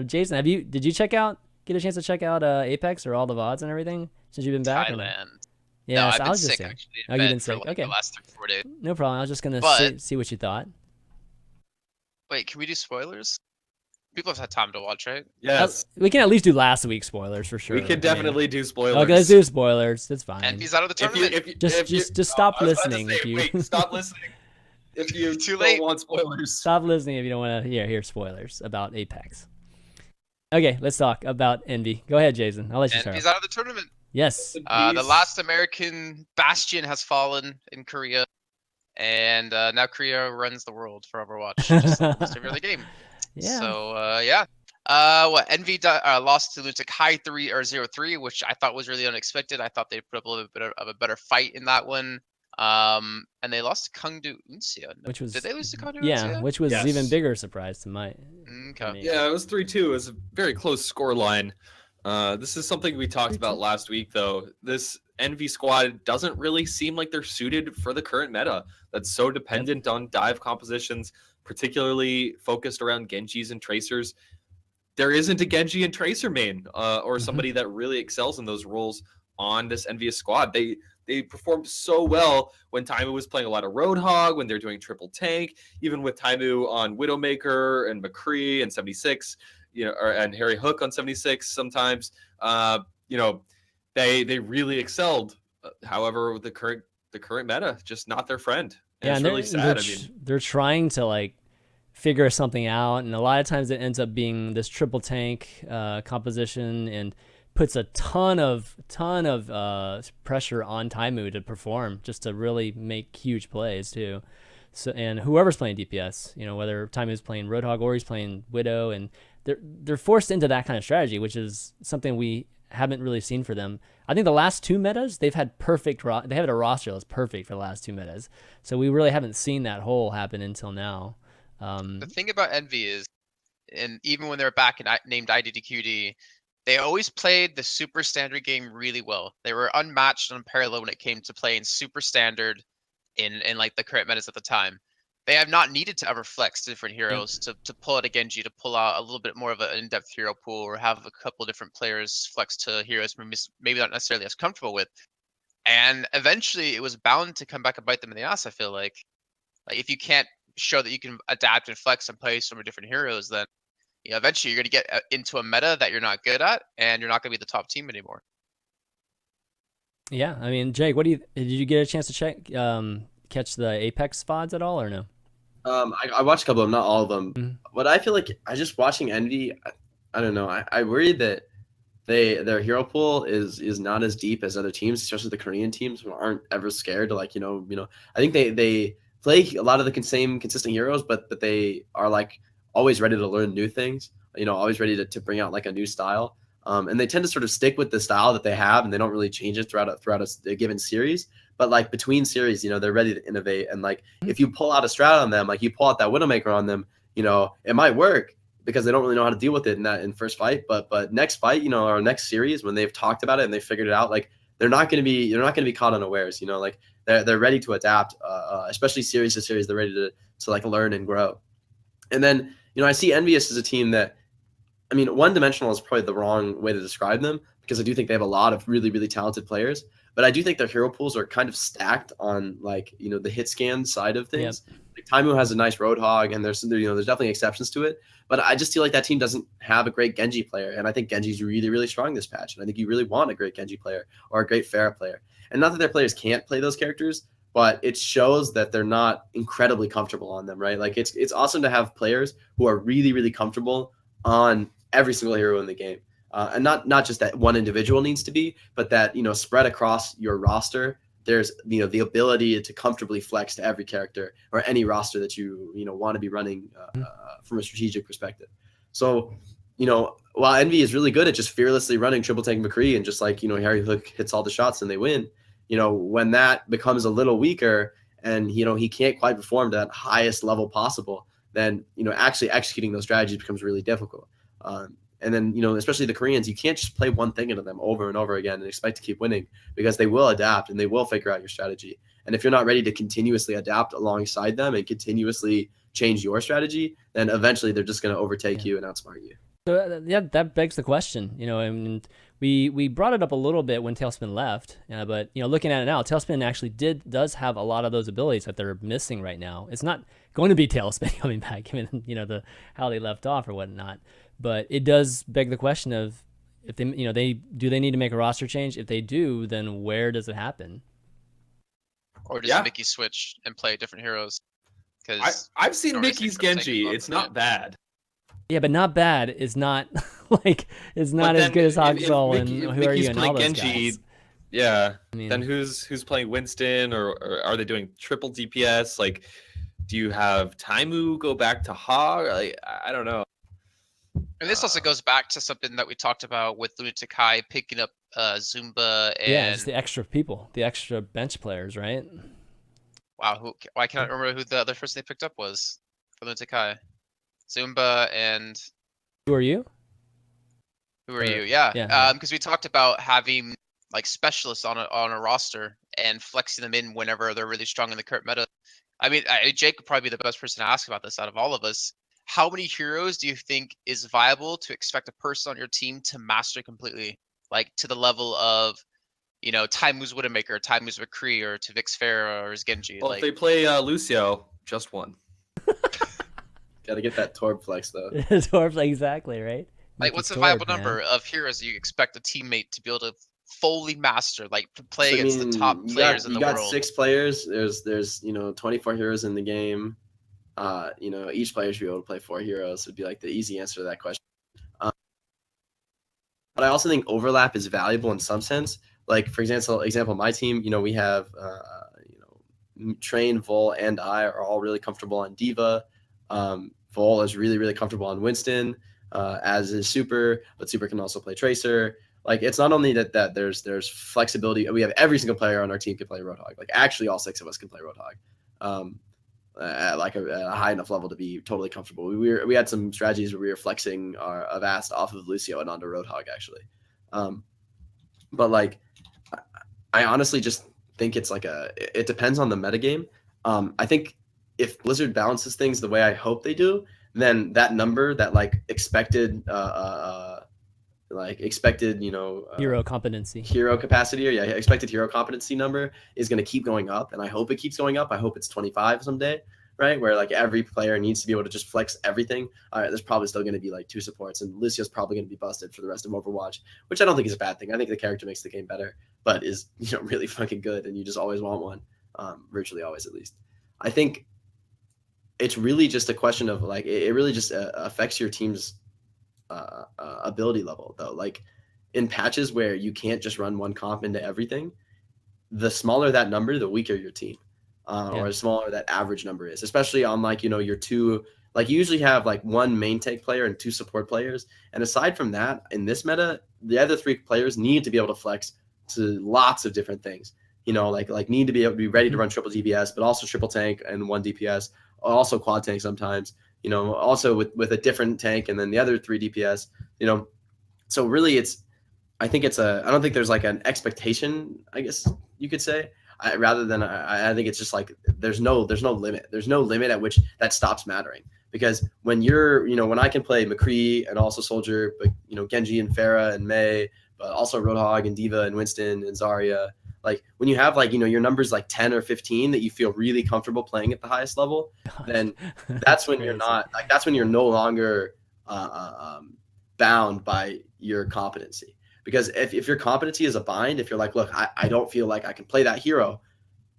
Jason, did you get a chance to check out Apex or all the VODs and everything since you've been back? Thailand. Yeah, no, so I've been sick saying. actually. Oh, you've been sick. Like okay. The last 3-4 days. No problem. I was just gonna see what you thought. Wait, can we do spoilers? People have had time to watch, right? Yes. We can at least do last week's spoilers for sure. We can definitely do spoilers. Okay, let's do spoilers. That's fine. Envy's out of the tournament. Just stop listening. Wait, stop listening. If you Too don't late. want spoilers. Stop listening if you don't want to hear spoilers about Apex. Okay, let's talk about Envy. Go ahead, Jason. I'll let you start. Envy's out of the tournament. Yes. The last American bastion has fallen in Korea, and now Korea runs the world for Overwatch. Just like almost every other game. Yeah. So Envy lost to Lunatic High 0-3, which I thought was really unexpected. I thought they'd put up a little bit of a better fight in that one. And they lost to Kongdu Uncia. Did they lose to Kongdu Uncia? Yeah, which was even bigger surprise to my. Okay. Yeah, it was 3-2. It was a very close score line. This is something we talked about last week, though. This Envy squad doesn't really seem like they're suited for the current meta. That's so dependent on dive compositions, particularly focused around Genjis and Tracers. There isn't a Genji and Tracer main or somebody that really excels in those roles on this Envious squad. They performed so well when Taimu was playing a lot of Roadhog, when they're doing triple tank, even with Taimu on Widowmaker and McCree and 76, and Harry Hook on 76 sometimes. They really excelled. However, the current meta just not their friend. And it's really sad. They're trying to figure something out, and a lot of times it ends up being this triple tank composition and puts a ton of pressure on Taimu to perform, just to really make huge plays too. So, and whoever's playing DPS, whether Taimu's playing Roadhog or he's playing Widow, and they're forced into that kind of strategy, which is something we haven't really seen for them. I think the last 2 metas they've had they have a roster that's perfect for the last 2 metas, so we really haven't seen that hole happen until now. The thing about Envy is, and even when they're back and named IDDQD, they always played the super standard game really well. They were unmatched and unparalleled when it came to playing super standard in the current metas at the time. They have not needed to ever flex to different heroes to pull out a Genji, to pull out a little bit more of an in-depth hero pool, or have a couple different players flex to heroes maybe not necessarily as comfortable with. And eventually it was bound to come back and bite them in the ass, I feel like. If you can't show that you can adapt and flex and play some different heroes, then eventually you're going to get into a meta that you're not good at, and you're not going to be the top team anymore. Yeah, I mean, Jake, what do you did you get a chance to catch the Apex VODs at all or no? I watched a couple of them, not all of them. Mhm. But I feel like I just watching Envy. I don't know. I worry that their hero pool is not as deep as other teams, especially the Korean teams who aren't ever scared to like I think they play a lot of the same consistent heroes, but they are like always ready to learn new things. Always ready to bring out like a new style. And they tend to sort of stick with the style that they have, and they don't really change it throughout a given series. But like between series, they're ready to innovate. And like if you pull out a strat on them, like you pull out that Widowmaker on them, it might work because they don't really know how to deal with it in first fight. But next fight, or next series, when they've talked about it and they figured it out, like they're not going to be caught unawares. Like they're ready to adapt, especially series to series. They're ready to like learn and grow. And then I see Envious as a team that, I mean, one dimensional is probably the wrong way to describe them because I do think they have a lot of really, really talented players. But I do think their hero pools are kind of stacked on like, the hit scan side of things. Yep. Like Taimu has a nice Roadhog, and there's definitely exceptions to it. But I just feel like that team doesn't have a great Genji player. And I think Genji's really, really strong this patch. And I think you really want a great Genji player or a great Pharah player. And not that their players can't play those characters, but it shows that they're not incredibly comfortable on them, right? Like it's awesome to have players who are really, really comfortable on every single hero in the game. And not just that one individual needs to be, but that, spread across your roster, there's, the ability to comfortably flex to every character or any roster that you want to be running from a strategic perspective. So, while Envy is really good at just fearlessly running triple tank McCree and just like, Harry Hook hits all the shots and they win, when that becomes a little weaker and, he can't quite perform to that highest level possible, then, actually executing those strategies becomes really difficult. And then, especially the Koreans, you can't just play one thing into them over and over again and expect to keep winning because they will adapt and they will figure out your strategy. And if you're not ready to continuously adapt alongside them and continuously change your strategy, then eventually they're just going to overtake you and outsmart you. So yeah, that begs the question, and we brought it up a little bit when Tailspin left, but looking at it now, Tailspin actually does have a lot of those abilities that they're missing right now. It's not going to be Tailspin coming back, given how they left off or whatnot, but it does beg the question of if they they need to make a roster change. If they do, then where does it happen? Or does Mickey switch and play different heroes? Because I've seen Mickey's Genji. It's not bad. Yeah, but not bad is not like it's not as good as Hogswell and who are you and all those Genji, guys. Yeah. I mean, then who's playing Winston or are they doing triple DPS? Like, do you have Taimu go back to Hog? Like, I don't know. And this also goes back to something that we talked about with Lunatic High picking up Zumba and it's the extra people, the extra bench players, right? Wow, why can't I remember who the other person they picked up was for Lunatic High? Zumba and Who are you? Who are you? Yeah. Because we talked about having like specialists on a roster and flexing them in whenever they're really strong in the current meta. I mean, Jake would probably be the best person to ask about this out of all of us. How many heroes do you think is viable to expect a person on your team to master completely, like to the level of, Taimu's Widowmaker, Taimu's McCree, or to Vix Pharah or his Genji? Well, if they play Lucio, just one. Got to get that Torb flex though. Torb, exactly, right? Like, what's a viable number of heroes you expect a teammate to be able to fully master, like to play against the top players in the world? You got 6 players. There's 24 heroes in the game. Each player should be able to play 4 heroes. Would be like the easy answer to that question. But I also think overlap is valuable in some sense. Like for example, my team, we have Train, Vol, and I are all really comfortable on Diva. Vol is really, really comfortable on Winston, as is Super, but Super can also play Tracer. Like it's not only that there's flexibility. We have every single player on our team can play Roadhog. Like actually all 6 of us can play Roadhog. At like a high enough level to be totally comfortable. We had some strategies where we were flexing our Avast off of Lucio and onto Roadhog actually. But like I honestly just think it's like it depends on the metagame. I think if Blizzard balances things the way I hope they do, then that number, that like expected hero competency, hero capacity, or expected hero competency number is going to keep going up, and I hope it keeps going up. I hope it's 25 someday. right? Where like every player needs to be able to just flex everything. All right, there's probably still going to be like 2 supports, and Lucio's probably going to be busted for the rest of Overwatch, which I don't think is a bad thing. I think the character makes the game better, but is really fucking good, and you just always want one, virtually always at least. I think it's really just a question of like it really just affects your team's ability level though. Like in patches where you can't just run one comp into everything, the smaller that number, the weaker your team, or the smaller that average number is, especially on like, your 2, like you usually have like 1 main tank player and 2 support players. And aside from that, in this meta, the other 3 players need to be able to flex to lots of different things, like need to be able to be ready to run triple DPS, but also triple tank and 1 DPS, also quad tank sometimes, also with a different tank and then the other 3 DPS, so really I don't think there's like an expectation, I guess you could say, rather than I think it's just like there's no limit. There's no limit at which that stops mattering, because when when I can play McCree and also Soldier, but Genji and Pharah and Mei, but also Roadhog and Diva and Winston and Zarya, like when you have like your numbers like 10 or 15 that you feel really comfortable playing at the highest level, then that's when you're not like that's when you're no longer bound by your competency. Because if your competency is a bind, if you're like, look, I don't feel like I can play that hero,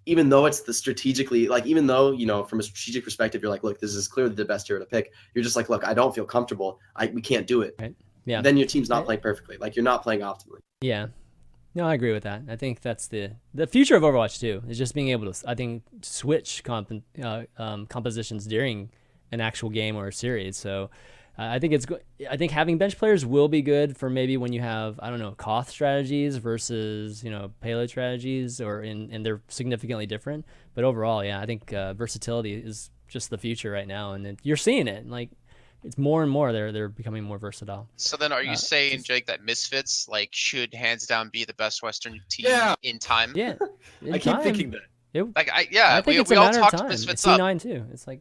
even though it's even though, from a strategic perspective, you're like, look, this is clearly the best hero to pick. You're just like, look, I don't feel comfortable. We can't do it. Right. Yeah. Then your team's not playing perfectly. Like you're not playing optimally. Yeah. No, I agree with that. I think that's the future of Overwatch too, is just being able to, I think, switch compositions during an actual game or a series. So I think I think having bench players will be good for maybe when you have, I don't know, Koth strategies versus, payload strategies, and they're significantly different. But overall, yeah, I think versatility is just the future right now, and you're seeing it. Like it's more and more they're becoming more versatile. So then, are you saying, Jake, that Misfits like should hands down be the best Western team in time? Yeah, I keep thinking that. I think we all talked Misfits up. C9 too. It's like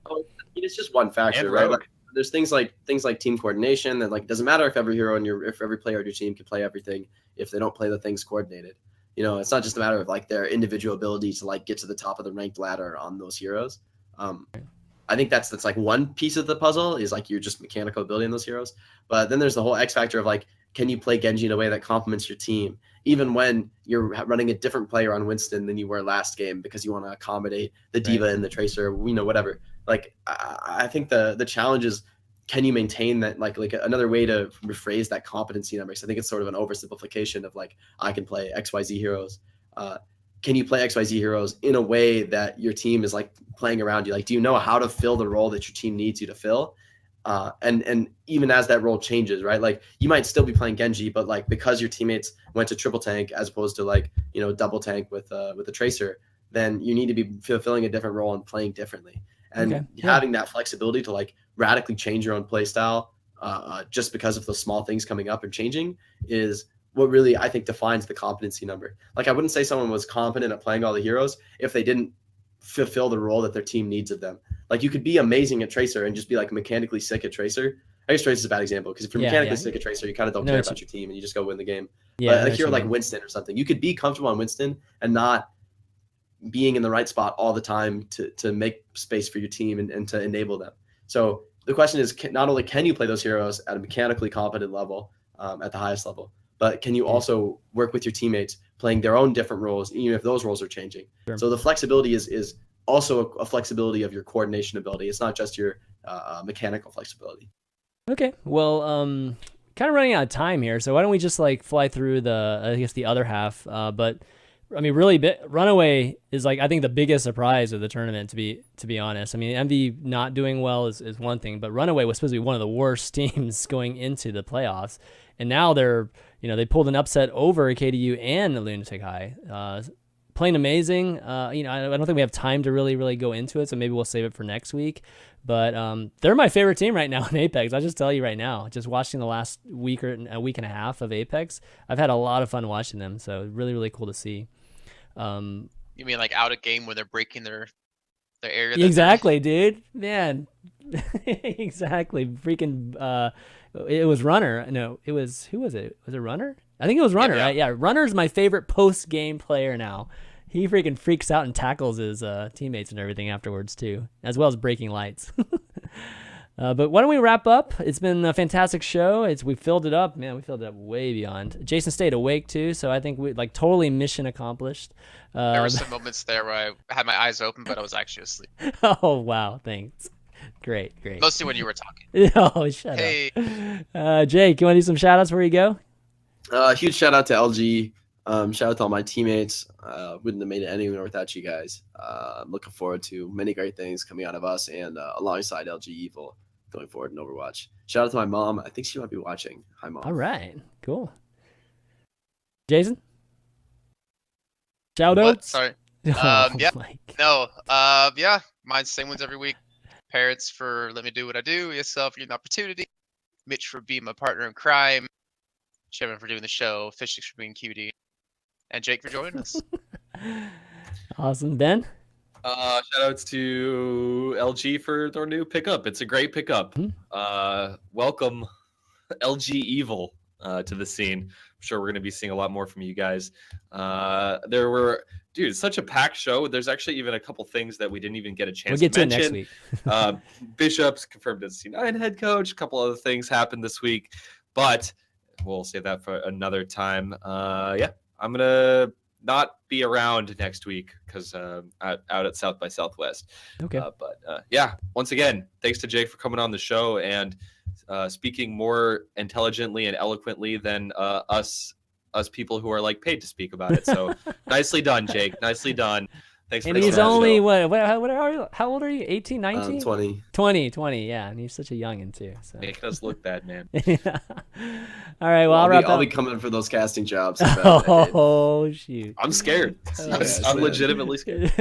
it's just one factor, right? Like, there's things like team coordination that like doesn't matter if every hero if every player on your team can play everything if they don't play the things coordinated. It's not just a matter of like their individual ability to like get to the top of the ranked ladder on those heroes. I think that's like one piece of the puzzle is like your just mechanical ability in those heroes. But then there's the whole X factor of like, can you play Genji in a way that complements your team, even when you're running a different player on Winston than you were last game because you want to accommodate the Diva and the Tracer, whatever. Like I think the challenge is, can you maintain that like another way to rephrase that competency number? Because I think it's sort of an oversimplification of like, I can play XYZ heroes. Can you play XYZ heroes in a way that your team is like playing around you? Like, do you know how to fill the role that your team needs you to fill? And even as that role changes, right? Like you might still be playing Genji, but like because your teammates went to triple tank as opposed to like, double tank with the Tracer, then you need to be fulfilling a different role and playing differently. And having that flexibility to like radically change your own play style just because of the small things coming up and changing is what really I think defines the competency number. Like I wouldn't say someone was competent at playing all the heroes if they didn't fulfill the role that their team needs of them. Like you could be amazing at Tracer and just be like mechanically sick at Tracer. I guess Tracer is a bad example because if you're mechanically sick at Tracer, you kind of don't care about your team and you just go win the game. But a hero like Winston or something, you could be comfortable on Winston and not being in the right spot all the time to make space for your team and to enable them. So the question is, not only can you play those heroes at a mechanically competent level, at the highest level, but can you also work with your teammates playing their own different roles, even if those roles are changing? Sure. So the flexibility is also a flexibility of your coordination ability. It's not just your mechanical flexibility. Okay, well, kind of running out of time here, so why don't we just like fly through the other half? But I mean, really, Runaway is like I think the biggest surprise of the tournament. To be honest, I mean, MV not doing well is one thing, but Runaway was supposed to be one of the worst teams going into the playoffs, and now they're they pulled an upset over KDU and Lunatic High, playing amazing. I don't think we have time to really go into it, so maybe we'll save it for next week. But they're my favorite team right now in Apex. I'll just tell you right now, just watching the last week or a week and a half of Apex, I've had a lot of fun watching them. So really cool to see. You mean like out of game when they're breaking their area? Exactly, dude. Man, exactly. Freaking. It was Runner. No, it was who was it? Was it Runner? I think it was Runner. Yeah. Right? Yeah, Runner's my favorite post game player now. He freaking freaks out and tackles his teammates and everything afterwards too, as well as breaking lights. But why don't we wrap up? It's been a fantastic show. We filled it up, man. We filled it up way beyond. Jason stayed awake too, so I think we like totally mission accomplished. There were some moments there where I had my eyes open, but I was actually asleep. Oh wow, thanks. Great. Mostly when you were talking. Oh, shut up. Jake, you want to do some shout outs before you go? Huge shout out to LG. Shout out to all my teammates. Wouldn't have made it anywhere without you guys. I'm looking forward to many great things coming out of us and alongside LG Evil going forward in Overwatch. Shout out to my mom. I think she might be watching. Hi, Mom. All right. Cool. Jason? Shout outs? Sorry. Oh, Yeah. Mike. No. Yeah. Mine's the same ones every week. Parents for letting me do what I do. Yourself for getting the opportunity. Mitch for being my partner in crime. ChanManV for doing the show. Fishstix for being cutie. And Jake for joining us. Awesome. Ben? Shout outs to LG for their new pickup. It's a great pickup. Welcome LG Evil to the scene. I'm sure we're going to be seeing a lot more from you guys. Dude, it's such a packed show. There's actually even a couple things that we didn't even get a chance We'll get to to it mention. next week. Bishop's confirmed as C9 head coach. A couple other things happened this week, but we'll save that for another time. Yeah, I'm going to not be around next week because out at South by Southwest. Okay. Yeah, once again, thanks to Jake for coming on the show and speaking more intelligently and eloquently than us people who are like paid to speak about it. So nicely done, Jake. Nicely done. Thanks And for he's coming on the only, show. what are you? How old are you? 18, 19? 20. 20, yeah. And he's such a youngin' too. So. Making us look bad, man. All right, well, I'll wrap I'll up. be coming for those casting jobs. Oh, shoot. I'm scared. Yes, I'm man. legitimately scared.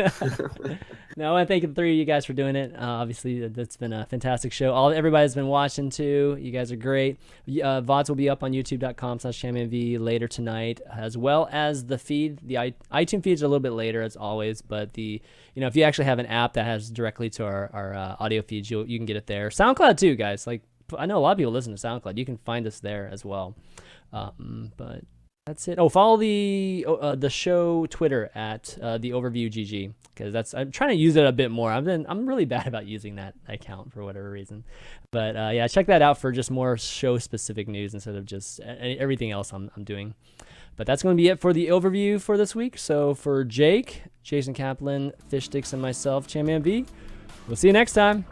No, I want to thank the three of you guys for doing it. Obviously, that's been a fantastic show. Everybody's been watching too. You guys are great. VODs will be up on youtube.com/ChanManV later tonight, as well as the feed. The iTunes feeds are a little bit later, as always, but if you actually have an app that has directly to our audio feeds, you can get it there. SoundCloud too, guys. Like, I know a lot of people listen to SoundCloud. You can find us there as well. But that's it. Oh, follow the show Twitter at the OverView GG, because I'm trying to use it a bit more. I'm really bad about using that account for whatever reason. But yeah, check that out for just more show specific news instead of just everything else I'm doing. But that's going to be it for the overview for this week. So for Jake, Jason Kaplan, Fishstix, and myself, ChanManV, we'll see you next time.